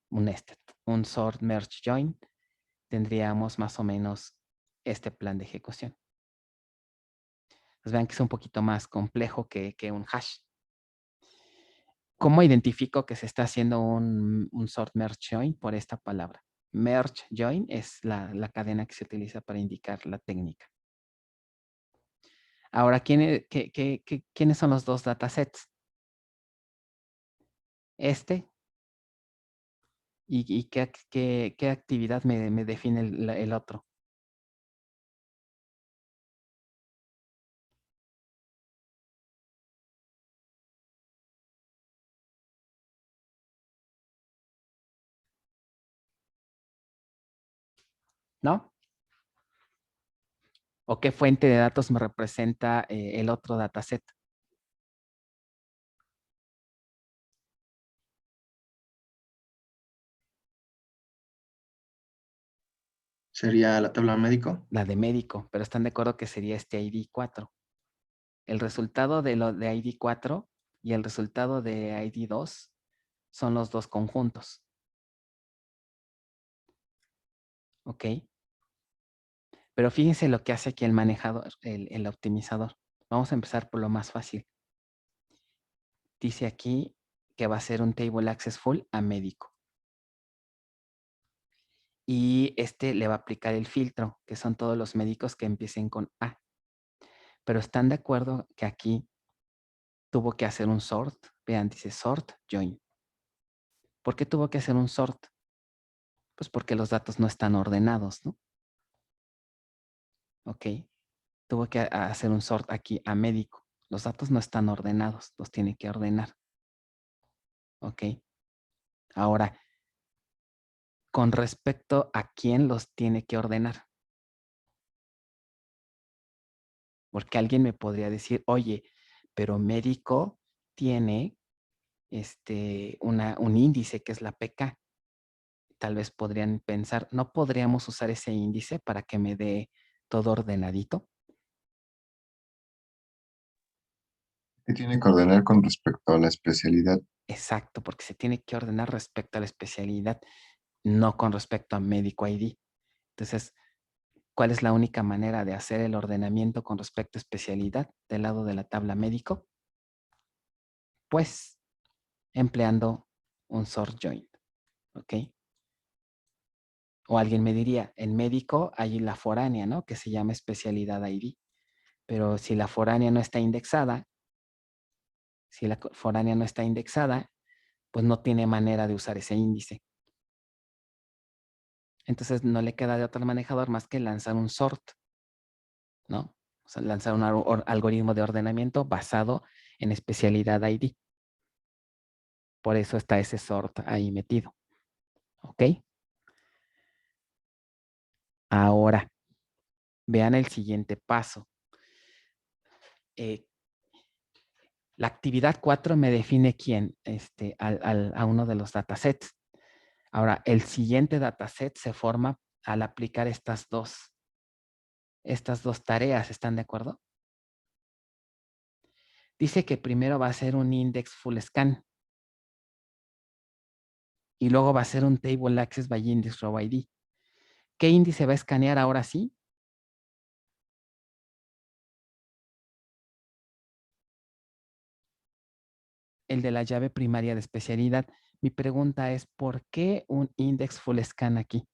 Speaker 1: un sort merge join, tendríamos más o menos este plan de ejecución. Pues vean que es un poquito más complejo que un hash. ¿Cómo identifico que se está haciendo un sort merge join? Por esta palabra. Merge join es la cadena que se utiliza para indicar la técnica. Ahora, ¿quiénes son los dos datasets? ¿Y qué actividad me define el otro? ¿No? ¿O qué fuente de datos me representa el otro dataset?
Speaker 5: ¿Sería la tabla médico?
Speaker 1: La de médico, pero están de acuerdo que sería este ID 4. El resultado de lo de ID 4 y el resultado de ID 2 son los dos conjuntos. ¿Ok? Pero fíjense lo que hace aquí el manejador, el optimizador. Vamos a empezar por lo más fácil. Dice aquí que va a ser un table access full a médico. Y le va a aplicar el filtro, que son todos los médicos que empiecen con A. Pero están de acuerdo que aquí tuvo que hacer un sort. Vean, dice sort join. ¿Por qué tuvo que hacer un sort? Pues porque los datos no están ordenados, ¿no? Ok. Tuvo que hacer un sort aquí a médico. Los datos no están ordenados, los tiene que ordenar. Ok. Ahora, con respecto a quién los tiene que ordenar. Porque alguien me podría decir, oye, pero médico tiene un índice que es la PK. Tal vez podrían pensar, ¿no podríamos usar ese índice para que me dé todo ordenadito?
Speaker 9: ¿Qué tiene que ordenar con respecto a la especialidad?
Speaker 1: Exacto, porque se tiene que ordenar respecto a la especialidad, no con respecto a médico ID. Entonces, ¿cuál es la única manera de hacer el ordenamiento con respecto a especialidad del lado de la tabla médico? Pues empleando un sort join, ¿ok? O alguien me diría, en médico hay la foránea, ¿no? Que se llama especialidad ID. Pero si la foránea no está indexada, pues no tiene manera de usar ese índice. Entonces no le queda de otro manejador más que lanzar un sort, ¿no? O sea, lanzar un algoritmo de ordenamiento basado en especialidad ID. Por eso está ese sort ahí metido. ¿Ok? Ahora, vean el siguiente paso. La actividad 4 me define quién, a uno de los datasets. Ahora, el siguiente dataset se forma al aplicar estas dos tareas. ¿Están de acuerdo? Dice que primero va a ser un index full scan. Y luego va a ser un table access by index row ID. ¿Qué índice va a escanear ahora sí? El de la llave primaria de especialidad. Mi pregunta es, ¿por qué un index full scan aquí?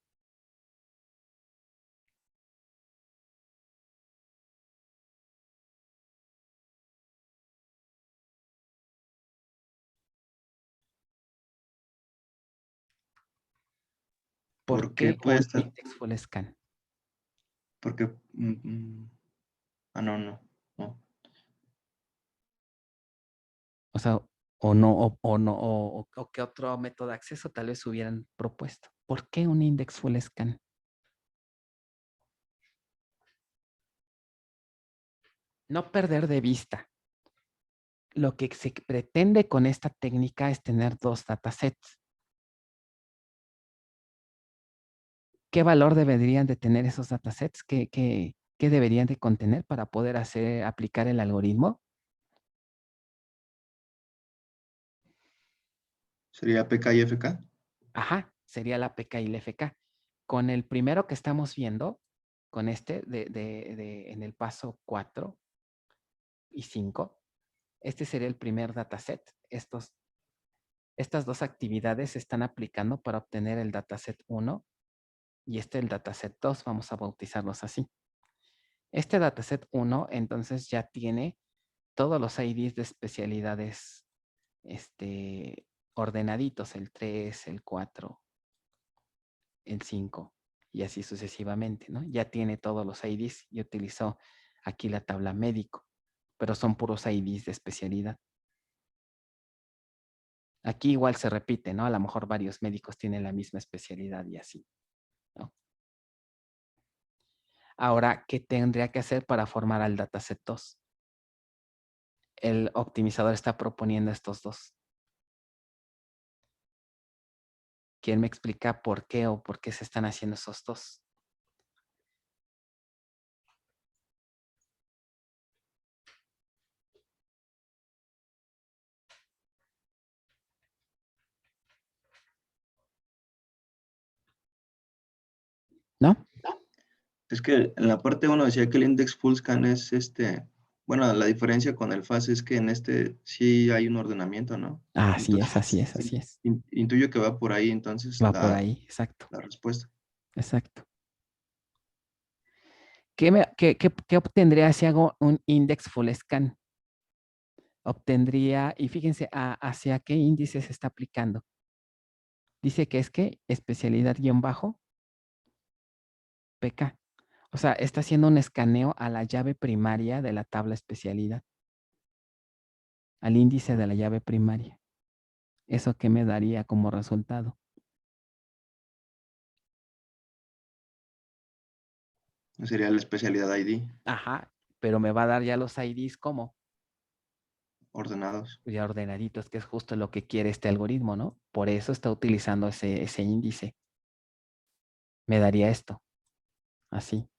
Speaker 1: ¿Por
Speaker 5: Porque
Speaker 1: qué
Speaker 5: puede
Speaker 1: un
Speaker 5: estar,
Speaker 1: index full scan?
Speaker 5: porque, no.
Speaker 1: O sea, o no, o qué otro método de acceso tal vez hubieran propuesto. ¿Por qué un index full scan? No perder de vista. Lo que se pretende con esta técnica es tener dos datasets. ¿Qué valor deberían de tener esos datasets? ¿Qué deberían de contener para poder aplicar el algoritmo?
Speaker 5: ¿Sería PK y FK?
Speaker 1: Ajá, sería la PK y el FK. Con el primero que estamos viendo, con este en el paso 4 y 5, este sería el primer dataset. Estas dos actividades se están aplicando para obtener el dataset 1 y el dataset 2. Vamos a bautizarlos así. Este dataset 1 entonces ya tiene todos los IDs de especialidades ordenaditos, el 3, el 4, el 5 y así sucesivamente, ¿no? Ya tiene todos los IDs y utilizó aquí la tabla médico, pero son puros IDs de especialidad. Aquí igual se repite, ¿no? A lo mejor varios médicos tienen la misma especialidad y así, ¿no? Ahora, ¿qué tendría que hacer para formar al dataset 2? El optimizador está proponiendo estos dos. ¿Quién me explica por qué o por qué se están haciendo esos dos? ¿No?
Speaker 5: Es que en la parte 1 decía que el index full scan es bueno, la diferencia con el FAS es que en sí hay un ordenamiento, ¿no?
Speaker 1: Así es,
Speaker 5: Entonces,
Speaker 1: así es, así es.
Speaker 5: intuyo que va por ahí entonces
Speaker 1: Va por ahí, exacto,
Speaker 5: la respuesta.
Speaker 1: exacto. ¿Qué obtendría si hago un index full scan? Obtendría, y fíjense hacia qué índice se está aplicando. Dice que es que especialidad guión bajo PK. O sea, está haciendo un escaneo a la llave primaria de la tabla especialidad. Al índice de la llave primaria. ¿Eso qué me daría como resultado?
Speaker 5: Sería la especialidad ID,
Speaker 1: Ajá, pero me va a dar ya los IDs como
Speaker 5: ordenados.
Speaker 1: ya ordenaditos, que es justo lo que quiere este algoritmo, ¿no? Por eso está utilizando ese índice. Me daría esto, así.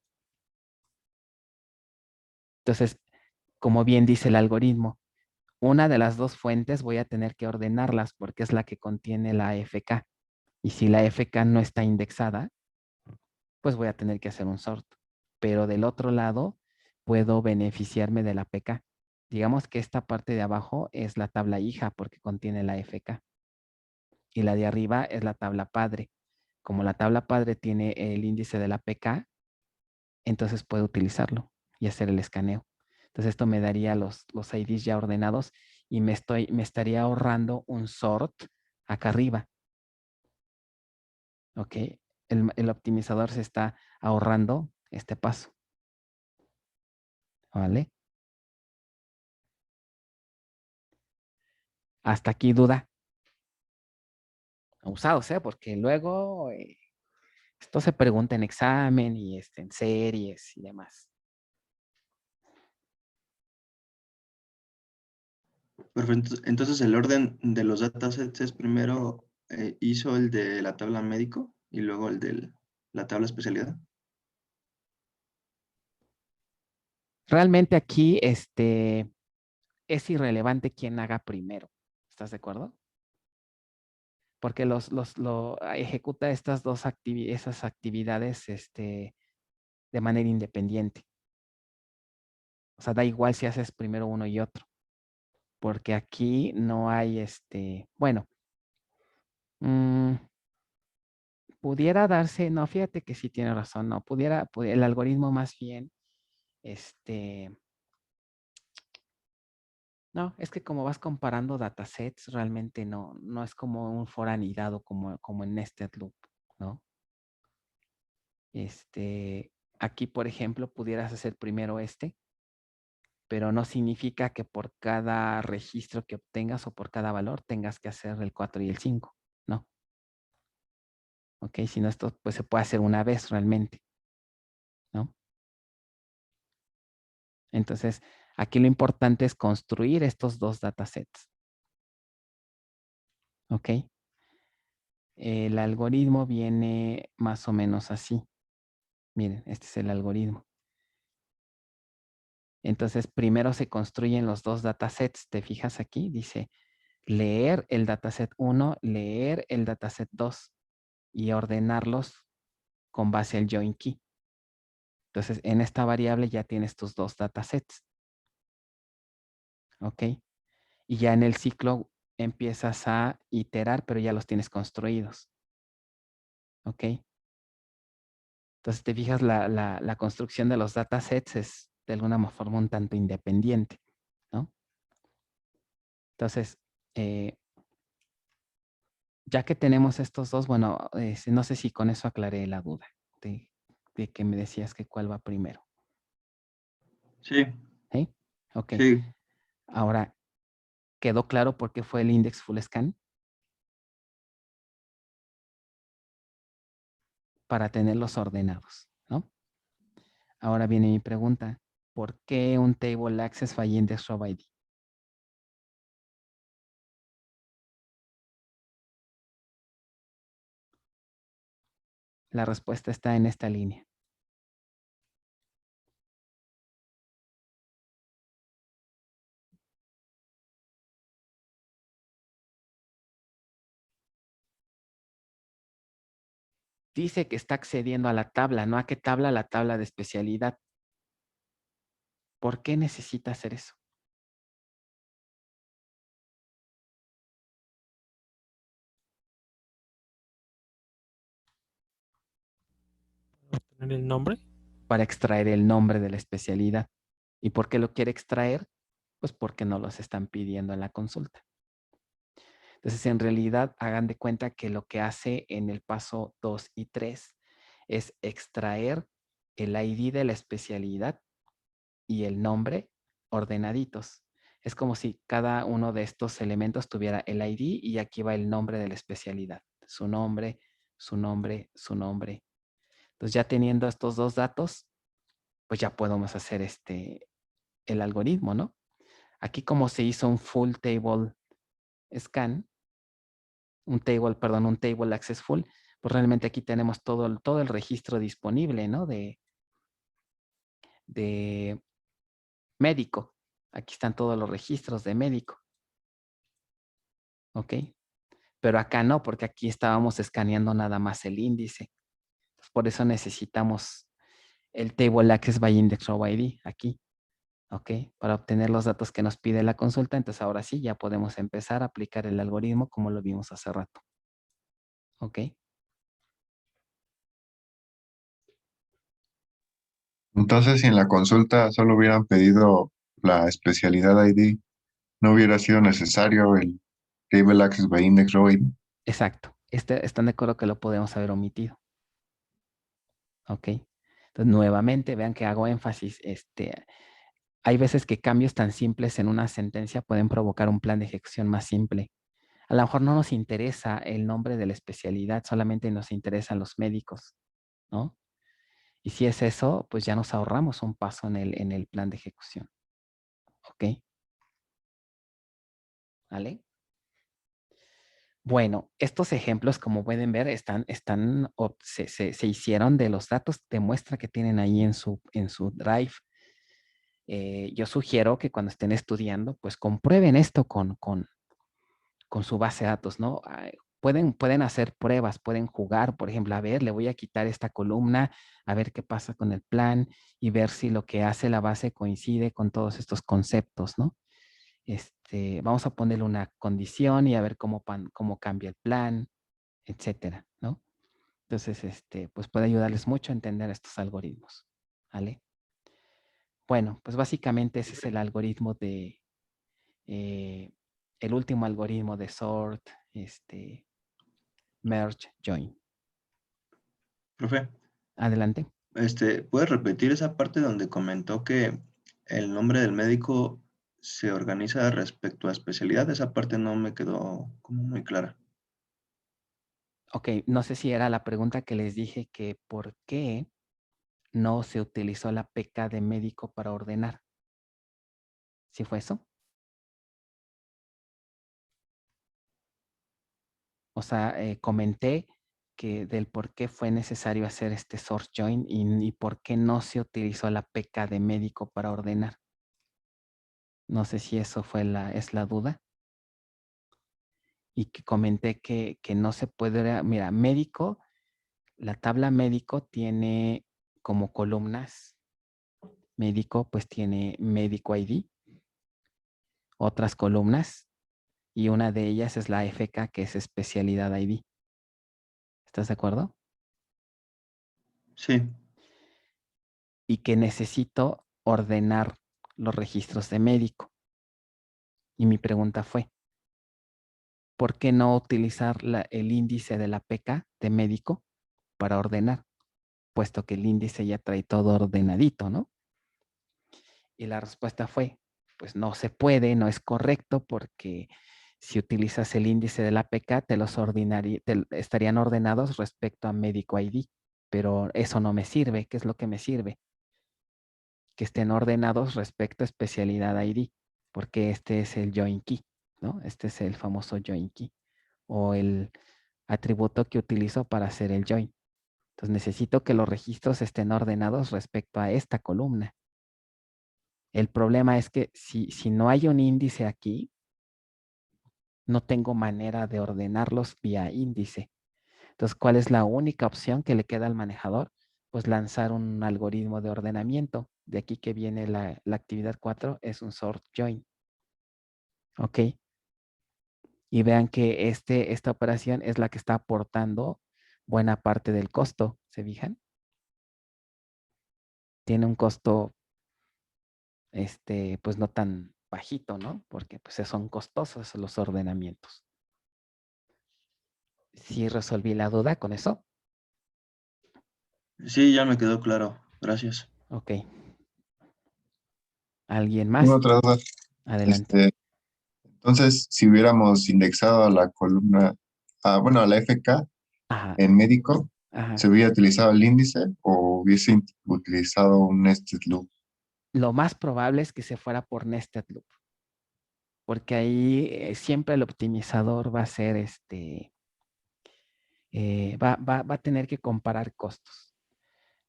Speaker 1: Entonces, como bien dice el algoritmo, una de las dos fuentes voy a tener que ordenarlas porque es la que contiene la FK. Y si la FK no está indexada, pues voy a tener que hacer un sort. Pero del otro lado, puedo beneficiarme de la PK. Digamos que esta parte de abajo es la tabla hija porque contiene la FK. Y la de arriba es la tabla padre. Como la tabla padre tiene el índice de la PK, entonces puedo utilizarlo y hacer el escaneo. Entonces esto me daría los IDs ya ordenados y me estaría ahorrando un sort acá arriba. ¿Ok? El optimizador se está ahorrando este paso. ¿Vale? Hasta aquí duda. Usados, ¿eh? Porque luego esto se pregunta en examen y en series y demás.
Speaker 5: Perfecto. Entonces el orden de los datasets es primero hizo el de la tabla médico y luego el de la tabla especialidad.
Speaker 1: Realmente aquí es irrelevante quién haga primero. ¿Estás de acuerdo? Porque ejecuta estas dos esas actividades de manera independiente. O sea, da igual si haces primero uno y otro. Porque aquí no hay bueno. Pudiera darse, no, fíjate que sí tiene razón, no, el algoritmo más bien, no, es que como vas comparando datasets, realmente no es como un for anidado como en Nested Loop, ¿no? Aquí, por ejemplo, pudieras hacer primero pero no significa que por cada registro que obtengas o por cada valor tengas que hacer el 4 y el 5, ¿no? Ok, si no, esto pues se puede hacer una vez realmente, ¿no? Entonces, aquí lo importante es construir estos dos datasets. ¿Ok? El algoritmo viene más o menos así. Miren, este es el algoritmo. Entonces, primero se construyen los dos datasets. ¿Te fijas aquí? Dice leer el dataset 1, leer el dataset 2 y ordenarlos con base al join key. Entonces, en esta variable ya tienes tus dos datasets. ¿Ok? Y ya en el ciclo empiezas a iterar, pero ya los tienes construidos. ¿Ok? Entonces, te fijas, la construcción de los datasets es de alguna forma un tanto independiente, ¿no? Entonces, ya que tenemos estos dos, bueno, no sé si con eso aclaré la duda de que me decías que cuál va primero.
Speaker 5: Sí.
Speaker 1: ¿Sí? Ok.
Speaker 5: Sí.
Speaker 1: Ahora, ¿quedó claro por qué fue el index full scan? Para tenerlos ordenados, ¿no? Ahora viene mi pregunta. ¿Por qué un table access falla index row ID? La respuesta está en esta línea. Dice que está accediendo a la tabla, ¿no? ¿A qué tabla? La tabla de especialidad. ¿Por qué necesita hacer eso?
Speaker 4: ¿Obtener el nombre?
Speaker 1: Para extraer el nombre de la especialidad. ¿Y por qué lo quiere extraer? Pues porque no los están pidiendo en la consulta. Entonces, en realidad, hagan de cuenta que lo que hace en el paso 2 y 3 es extraer el ID de la especialidad y el nombre ordenaditos. Es como si cada uno de estos elementos tuviera el ID y aquí va el nombre de la especialidad. Su nombre, su nombre, su nombre. Entonces, ya teniendo estos dos datos, pues ya podemos hacer el algoritmo, ¿no? Aquí como se hizo un full table scan, un table access full, pues realmente aquí tenemos todo el registro disponible, ¿no? De médico. Aquí están todos los registros de médico. ¿Ok? Pero acá no, porque aquí estábamos escaneando nada más el índice. Por eso necesitamos el table access by index row ID aquí. ¿Ok? Para obtener los datos que nos pide la consulta. Entonces ahora sí ya podemos empezar a aplicar el algoritmo como lo vimos hace rato. ¿Ok?
Speaker 9: Entonces, si en la consulta solo hubieran pedido la especialidad ID, no hubiera sido necesario el Table Access by Index Row ID.
Speaker 1: Exacto. Están de acuerdo que lo podemos haber omitido. Ok. Entonces, nuevamente, vean que hago énfasis. Hay veces que cambios tan simples en una sentencia pueden provocar un plan de ejecución más simple. A lo mejor no nos interesa el nombre de la especialidad, solamente nos interesan los médicos, ¿no? Y si es eso, pues ya nos ahorramos un paso en el plan de ejecución. ¿Ok? ¿Vale? Bueno, estos ejemplos, como pueden ver, se hicieron de los datos de muestra que tienen ahí en su Drive. Yo sugiero que cuando estén estudiando, pues comprueben esto con su base de datos, ¿no? Pueden hacer pruebas, pueden jugar, por ejemplo, a ver, le voy a quitar esta columna, a ver qué pasa con el plan y ver si lo que hace la base coincide con todos estos conceptos, ¿no? Vamos a ponerle una condición y a ver cómo cambia el plan, etcétera, ¿no? Entonces, pues puede ayudarles mucho a entender estos algoritmos, ¿vale? Bueno, pues básicamente ese es el algoritmo de, el último algoritmo de sort, merge, join.
Speaker 5: Profe,
Speaker 1: Adelante.
Speaker 5: ¿puedes repetir esa parte donde comentó que el nombre del médico se organiza respecto a especialidad? Esa parte no me quedó como muy clara.
Speaker 1: Ok, no sé si era la pregunta que les dije que por qué no se utilizó la PK de médico para ordenar. ¿Sí fue eso? O sea, comenté que del por qué fue necesario hacer este source join y por qué no se utilizó la PK de médico para ordenar. No sé si eso es la duda. Y que comenté que no se puede, mira, médico, la tabla médico tiene como columnas, médico pues tiene médico ID, otras columnas, y una de ellas es la FK, que es especialidad ID. ¿Estás de acuerdo?
Speaker 5: Sí.
Speaker 1: Y que necesito ordenar los registros de médico. Y mi pregunta fue, ¿por qué no utilizar el índice de la PK de médico para ordenar? Puesto que el índice ya trae todo ordenadito, ¿no? Y la respuesta fue, pues no se puede, no es correcto, porque si utilizas el índice de la PK, estarían ordenados respecto a médico ID, pero eso no me sirve. ¿Qué es lo que me sirve? Que estén ordenados respecto a especialidad ID, porque este es el join key, ¿no? Este es el famoso join key o el atributo que utilizo para hacer el join. Entonces necesito que los registros estén ordenados respecto a esta columna. El problema es que si no hay un índice aquí, no tengo manera de ordenarlos vía índice. Entonces, ¿cuál es la única opción que le queda al manejador? Pues lanzar un algoritmo de ordenamiento. De aquí que viene la actividad 4, es un sort join. ¿Ok? Y vean que esta operación es la que está aportando buena parte del costo. ¿Se fijan? Tiene un costo, pues no tan bajito, ¿no? Porque pues son costosos los ordenamientos. ¿Sí resolví la duda con eso?
Speaker 5: Sí, ya me quedó claro. Gracias.
Speaker 1: Ok. ¿Alguien más?
Speaker 9: Tengo otra duda.
Speaker 1: Adelante.
Speaker 9: Entonces, si hubiéramos indexado a la columna, bueno, a la FK
Speaker 1: Ajá,
Speaker 9: en médico,
Speaker 1: ajá.
Speaker 9: ¿se hubiera utilizado el índice o hubiese utilizado un nested loop?
Speaker 1: Lo más probable es que se fuera por nested loop, porque ahí siempre el optimizador va a ser va a tener que comparar costos.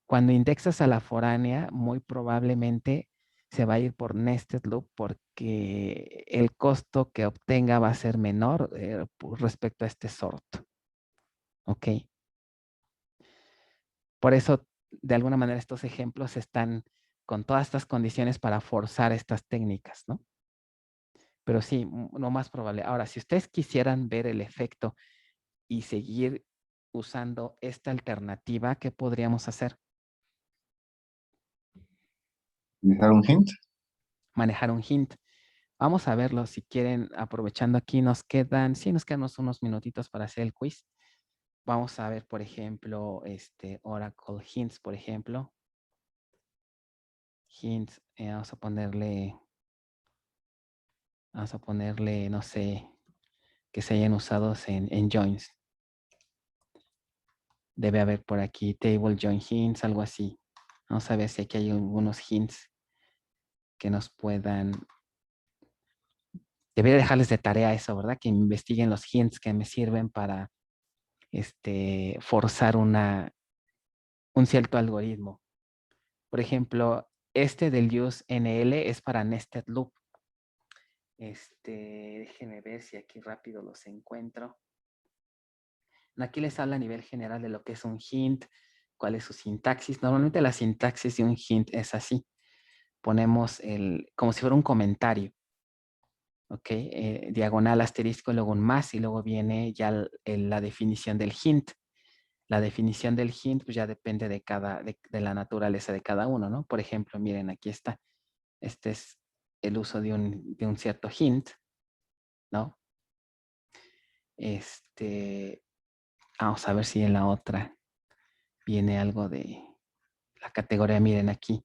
Speaker 1: Cuando indexas a la foránea, muy probablemente se va a ir por nested loop porque el costo que obtenga va a ser menor respecto a este sort. ¿Ok? Por eso, de alguna manera, estos ejemplos están con todas estas condiciones para forzar estas técnicas, ¿no? Pero sí, lo más probable. Ahora, si ustedes quisieran ver el efecto y seguir usando esta alternativa, ¿qué podríamos hacer?
Speaker 9: ¿Utilizar un hint?
Speaker 1: Manejar un hint. Vamos a verlo si quieren, aprovechando aquí, nos quedan unos minutitos para hacer el quiz. Vamos a ver, por ejemplo, Oracle Hints, por ejemplo. Hints, vamos a ponerle, no sé, que se hayan usado en joins. Debe haber por aquí table join hints, algo así. Vamos a ver si aquí hay algunos hints que nos puedan. Debería dejarles de tarea eso, ¿verdad? Que investiguen los hints que me sirven para forzar un cierto algoritmo. Por ejemplo, del use NL es para nested loop. Déjenme ver si aquí rápido los encuentro. Aquí les habla a nivel general de lo que es un hint, cuál es su sintaxis. Normalmente la sintaxis de un hint es así. Ponemos como si fuera un comentario. ¿Ok? Diagonal asterisco, luego un más y luego viene ya la definición del hint. La definición del hint pues ya depende de la naturaleza de cada uno, ¿no? Por ejemplo, miren, aquí está. Este es el uso de un cierto hint, ¿no? Vamos a ver si en la otra viene algo de la categoría, miren aquí.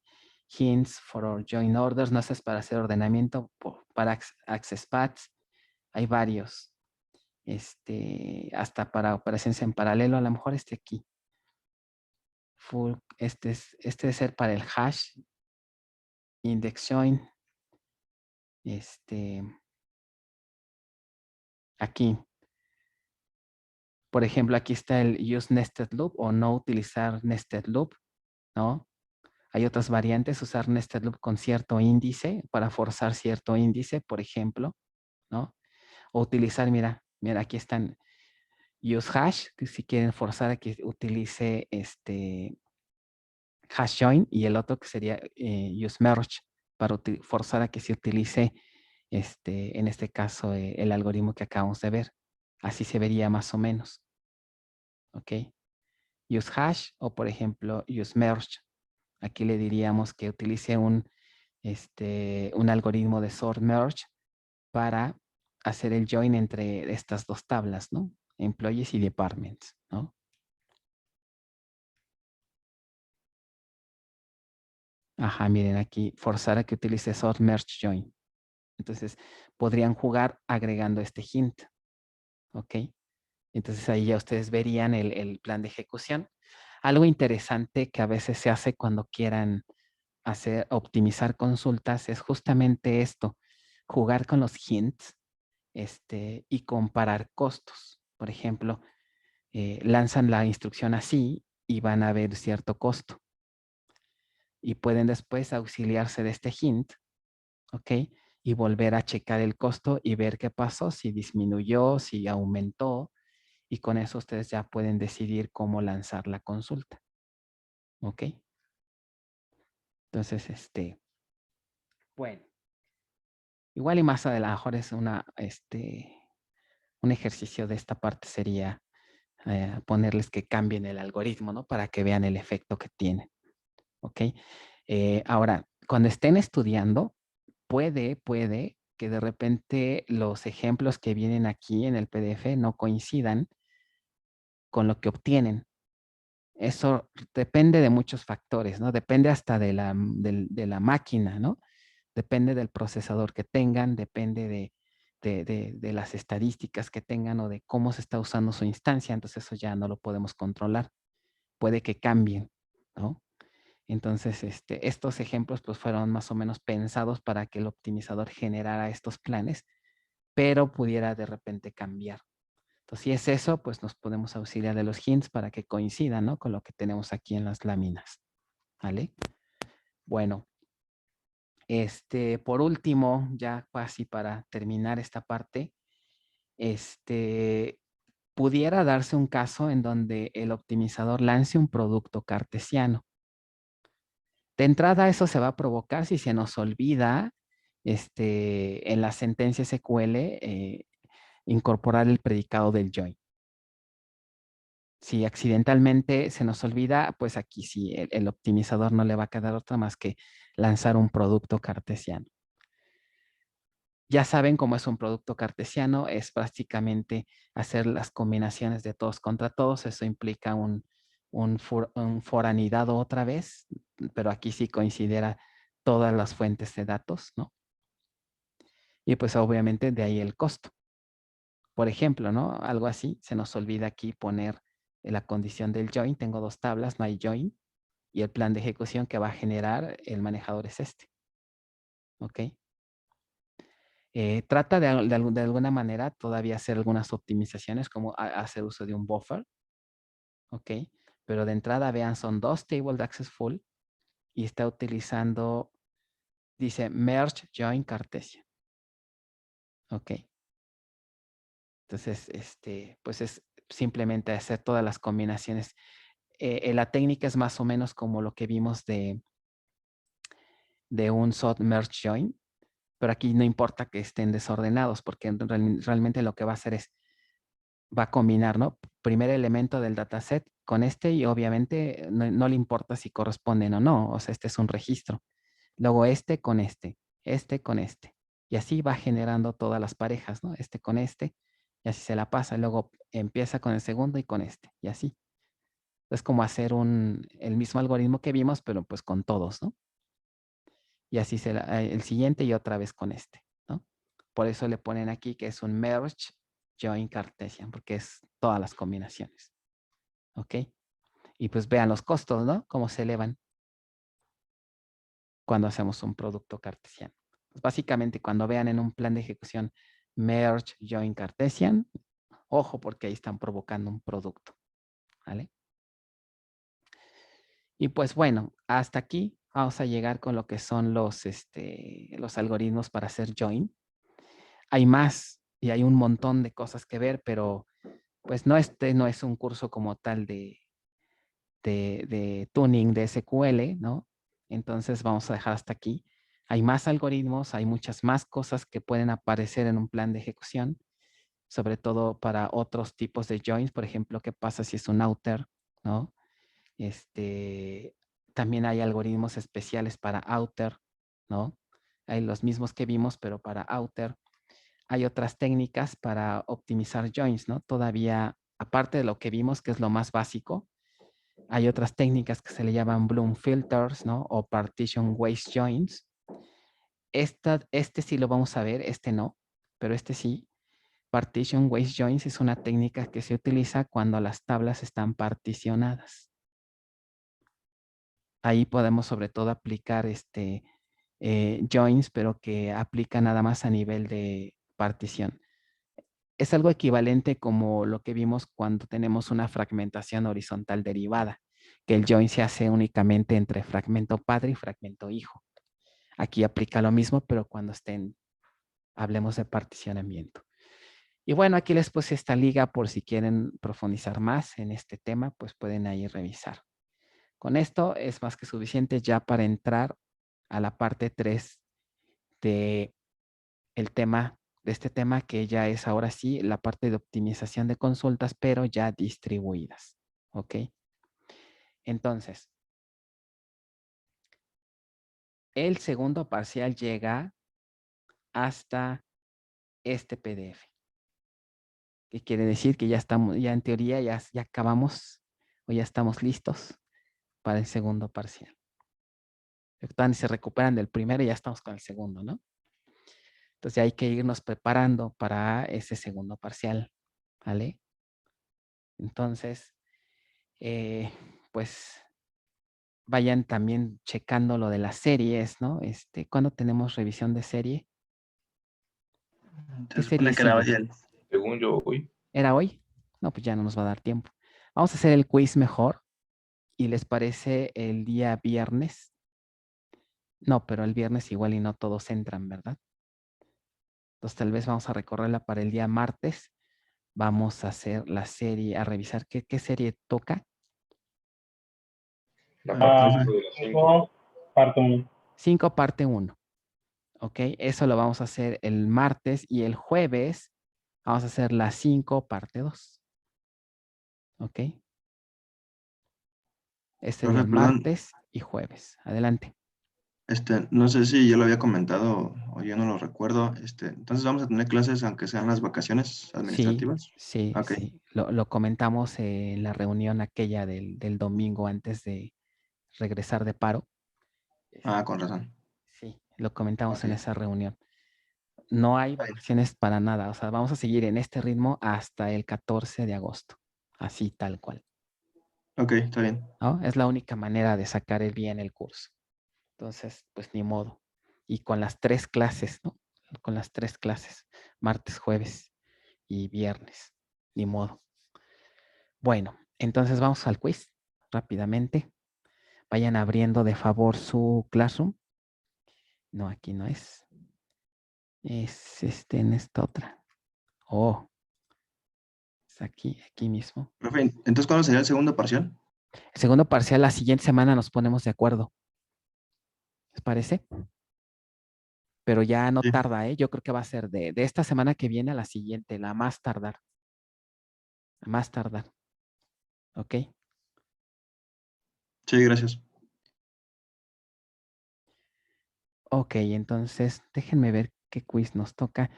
Speaker 1: Hints for join orders, no es para hacer ordenamiento, para access paths. Hay varios. Hasta para operaciones en paralelo, a lo mejor aquí. Full, debe ser para el hash. Index join. Aquí. Por ejemplo, aquí está el use nested loop o no utilizar nested loop, ¿no? Hay otras variantes, usar nested loop con cierto índice para forzar cierto índice, por ejemplo, ¿no? O utilizar, mira, aquí están use hash, que si quieren forzar a que utilice hash join, y el otro que sería use merge para forzar a que se utilice en este caso el algoritmo que acabamos de ver. Así se vería más o menos. ¿Ok? Use hash o por ejemplo use merge. Aquí le diríamos que utilice un algoritmo de sort merge para hacer el join entre estas dos tablas, ¿no? Employees y departments, ¿no? Ajá, miren aquí, forzar a que utilice sort merge join. Entonces, podrían jugar agregando este hint, ¿ok? Entonces, ahí ya ustedes verían el plan de ejecución. Algo interesante que a veces se hace cuando quieran optimizar consultas es justamente esto, jugar con los hints y comparar costos. Por ejemplo, lanzan la instrucción así y van a ver cierto costo. Y pueden después auxiliarse de este hint, ¿ok? Y volver a checar el costo y ver qué pasó, si disminuyó, si aumentó. Y con eso ustedes ya pueden decidir cómo lanzar la consulta. ¿Ok? Entonces, bueno. Igual y más adelante, a lo mejor es un ejercicio de esta parte sería ponerles que cambien el algoritmo, ¿no? Para que vean el efecto que tiene. ¿Ok? Ahora, cuando estén estudiando, puede que de repente los ejemplos que vienen aquí en el PDF no coincidan con lo que obtienen. Eso depende de muchos factores, ¿no? Depende hasta de la máquina, ¿no? Depende del procesador que tengan, depende de las estadísticas que tengan o de cómo se está usando su instancia. Entonces eso ya no lo podemos controlar. Puede que cambien, ¿no? Entonces, estos ejemplos pues fueron más o menos pensados para que el optimizador generara estos planes, pero pudiera de repente cambiar. Entonces, si es eso, pues nos podemos auxiliar de los hints para que coincidan, ¿no? Con lo que tenemos aquí en las láminas. ¿Vale? Bueno, por último, ya casi para terminar esta parte, pudiera darse un caso en donde el optimizador lance un producto cartesiano. De entrada, eso se va a provocar si se nos olvida en la sentencia SQL incorporar el predicado del join. Si accidentalmente se nos olvida, pues aquí sí, el optimizador no le va a quedar otra más que lanzar un producto cartesiano. Ya saben cómo es un producto cartesiano, es prácticamente hacer las combinaciones de todos contra todos. Eso implica un foranidado otra vez, pero aquí sí considera todas las fuentes de datos, ¿no? Y pues obviamente de ahí el costo. Por ejemplo, ¿no? Algo así, se nos olvida aquí poner la condición del join. Tengo dos tablas, my join, y el plan de ejecución que va a generar el manejador es este. ¿Ok? Trata de alguna manera todavía hacer algunas optimizaciones, como hacer uso de un buffer. ¿Ok? Pero de entrada, vean, son dos tables de access full y está utilizando, dice merge join Cartesian. ¿Ok? Entonces, pues es simplemente hacer todas las combinaciones. La técnica es más o menos como lo que vimos de un sort merge join, pero aquí no importa que estén desordenados, porque realmente lo que va a hacer es, va a combinar, ¿no? Primer elemento del dataset con este y obviamente no le importa si corresponden o no, o sea, este es un registro. Luego este con este con este. Y así va generando todas las parejas, ¿no? Este con este, y así se la pasa. Luego empieza con el segundo y con este, y así. Es como hacer el mismo algoritmo que vimos, pero pues con todos, ¿no? Y así el siguiente y otra vez con este, ¿no? Por eso le ponen aquí que es un merge join Cartesian, porque es todas las combinaciones. ¿Ok? Y pues vean los costos, ¿no? Cómo se elevan cuando hacemos un producto cartesiano. Pues básicamente, cuando vean en un plan de ejecución merge join Cartesian, ojo, porque ahí están provocando un producto, ¿vale? Y pues bueno, hasta aquí vamos a llegar con lo que son los algoritmos para hacer join. Hay más y hay un montón de cosas que ver, pero pues no, no es un curso como tal de tuning de SQL, ¿no? Entonces vamos a dejar hasta aquí. Hay más algoritmos, hay muchas más cosas que pueden aparecer en un plan de ejecución, sobre todo para otros tipos de joins, por ejemplo, qué pasa si es un outer, ¿no? También hay algoritmos especiales para outer, ¿no? Hay los mismos que vimos, pero para outer. Hay otras técnicas para optimizar joins, ¿no? Todavía, aparte de lo que vimos, que es lo más básico, hay otras técnicas que se le llaman Bloom filters, ¿no? O partition waste joins. Este sí lo vamos a ver, este no, pero este sí. Partition waste joins es una técnica que se utiliza cuando las tablas están particionadas. Ahí podemos sobre todo aplicar joins, pero que aplica nada más a nivel de partición. Es algo equivalente como lo que vimos cuando tenemos una fragmentación horizontal derivada, que el join se hace únicamente entre fragmento padre y fragmento hijo. Aquí aplica lo mismo, pero cuando hablemos de particionamiento. Y bueno, aquí les puse esta liga por si quieren profundizar más en este tema, pues pueden ahí revisar. Con esto es más que suficiente ya para entrar a la parte 3 de este tema que ya es ahora sí la parte de optimización de consultas, pero ya distribuidas. ¿Ok? Entonces, el segundo parcial llega hasta este PDF. ¿Qué quiere decir? Que ya estamos, ya en teoría ya acabamos o ya estamos listos para el segundo parcial. Todavía se recuperan del primero y ya estamos con el segundo, ¿no? Entonces hay que irnos preparando para ese segundo parcial, ¿vale? Entonces, pues vayan también checando lo de las series, ¿no? ¿Cuándo tenemos revisión de serie? ¿Qué
Speaker 5: Se
Speaker 1: serie
Speaker 5: supone que era
Speaker 1: sigue?
Speaker 5: hoy.
Speaker 2: Según yo, hoy.
Speaker 1: ¿Era hoy? No, pues ya no nos va a dar tiempo. Vamos a hacer el quiz mejor. ¿Y les parece el día viernes? No, pero el viernes igual y no todos entran, ¿verdad? Entonces tal vez vamos a recorrerla para el día martes. Vamos a hacer la serie, a revisar qué serie toca.
Speaker 2: La parte
Speaker 3: Ah,
Speaker 2: 5 de las 5.
Speaker 3: parte 1.
Speaker 1: 5 parte 1. ¿Ok? Eso lo vamos a hacer el martes y el jueves vamos a hacer la 5 parte 2. ¿Ok? Este día
Speaker 5: Profe,
Speaker 1: el
Speaker 5: perdón,
Speaker 1: martes y jueves. Adelante.
Speaker 5: No sé si yo lo había comentado o yo no lo recuerdo. Entonces vamos a tener clases aunque sean las vacaciones
Speaker 1: Sí,
Speaker 5: administrativas.
Speaker 1: sí,
Speaker 5: Ok.
Speaker 1: sí. Lo comentamos en la reunión aquella del domingo antes de regresar de paro.
Speaker 5: Ah, con razón.
Speaker 1: Sí, lo comentamos
Speaker 5: Ok.
Speaker 1: en esa reunión. No hay
Speaker 5: Está bien.
Speaker 1: vacaciones para nada. O sea, vamos a seguir en este ritmo hasta el 14 de agosto. Así, tal cual.
Speaker 5: Ok, está bien.
Speaker 1: ¿No? Es la única manera de sacar el bien el curso. Entonces, pues ni modo. Y con las 3 clases, ¿no? Con las 3 clases, martes, jueves y viernes. Ni modo. Bueno, entonces vamos al quiz rápidamente. Vayan abriendo de favor su Classroom. No, aquí no es. Es en esta otra. Oh, es aquí mismo.
Speaker 5: Profe, entonces, ¿cuándo sería el segundo parcial?
Speaker 1: El segundo parcial, la siguiente semana nos ponemos de acuerdo. ¿Les parece? Pero ya no
Speaker 5: Sí.
Speaker 1: tarda, ¿eh? Yo creo que va a ser de esta semana que viene a la siguiente, la más tardar. La más tardar. ¿Ok?
Speaker 5: Sí, gracias.
Speaker 1: Ok, entonces déjenme ver qué quiz nos toca.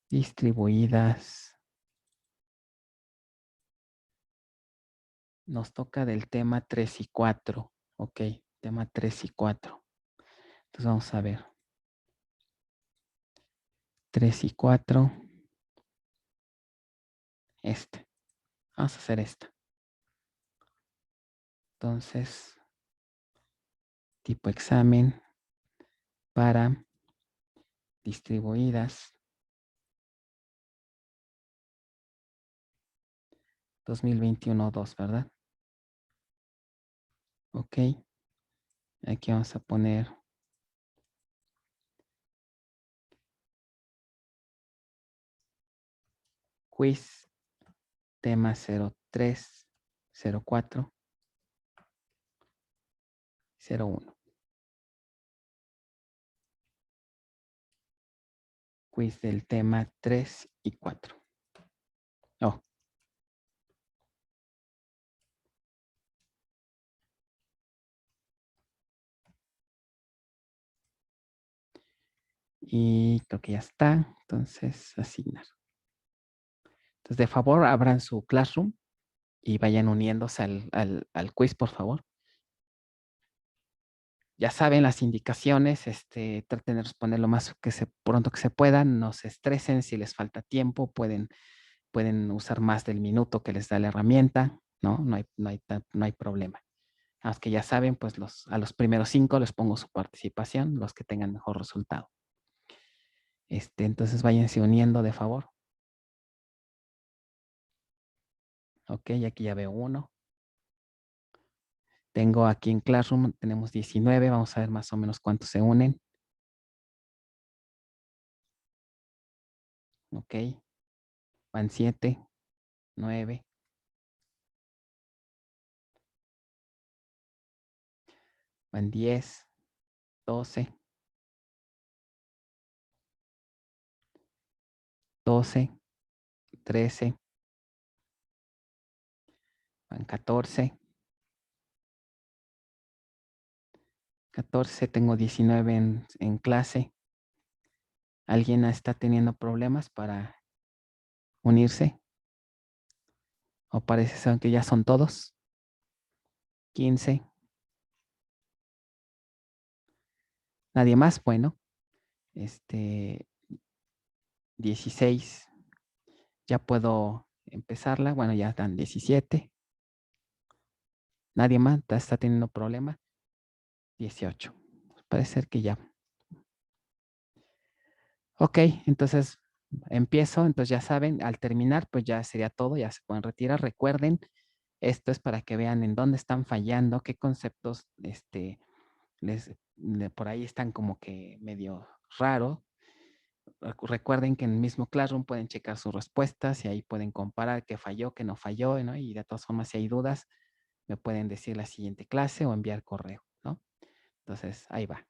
Speaker 1: Distribuidas. Nos toca del tema 3 y 4. Ok, tema 3 y 4. Entonces vamos a ver. 3 y 4. Vamos a hacer esta. Entonces, tipo examen para distribuidas 2021-2, ¿verdad? Ok. Aquí vamos a poner quiz, tema 03, 04, 01. Quiz del tema 3 y 4. Oh. Y creo que ya está. Entonces, asignar. Entonces, de favor, abran su Classroom y vayan uniéndose al quiz, por favor. Ya saben las indicaciones, traten de responder lo más pronto que se puedan, no se estresen, si les falta tiempo, pueden usar más del minuto que les da la herramienta, ¿no? No hay problema. A los que ya saben, pues a los primeros 5 les pongo su participación, los que tengan mejor resultado. Entonces váyanse uniendo de favor. Ok, aquí ya veo uno. Tengo aquí en Classroom, tenemos 19, vamos a ver más o menos cuántos se unen. Ok, van 7, 9. Van 10, 12, 12, 13, van 14, 14, tengo 19 en clase. ¿Alguien está teniendo problemas para unirse? ¿O parece ser que ya son todos? 15. ¿Nadie más? Bueno, 16. Ya puedo empezarla. Bueno, ya están 17. ¿Nadie más está teniendo problema? 18. Parece ser que ya. Ok, entonces empiezo. Entonces ya saben, al terminar, pues ya sería todo. Ya se pueden retirar. Recuerden, esto es para que vean en dónde están fallando, qué conceptos por ahí están como que medio raro. Recuerden que en el mismo Classroom pueden checar sus respuestas y ahí pueden comparar qué falló, qué no falló, ¿no? Y de todas formas, si hay dudas, me pueden decir la siguiente clase o enviar correo, ¿no? Entonces, ahí va.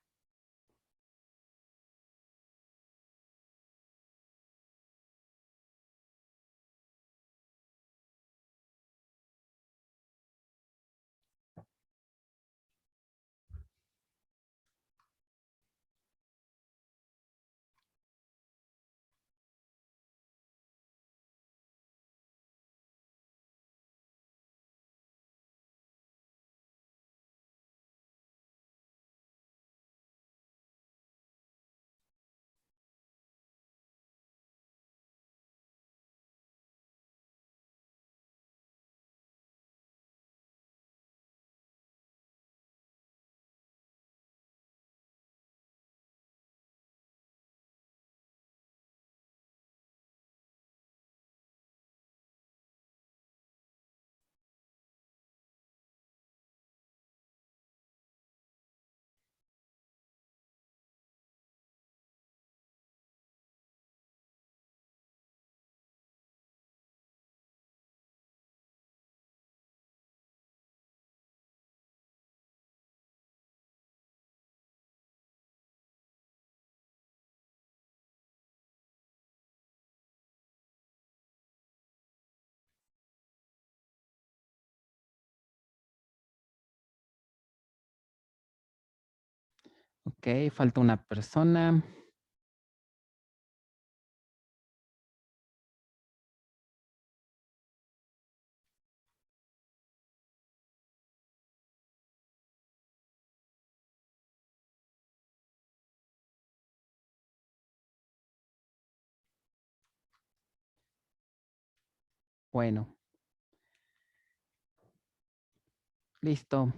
Speaker 1: Ok, falta una persona. Bueno. Listo.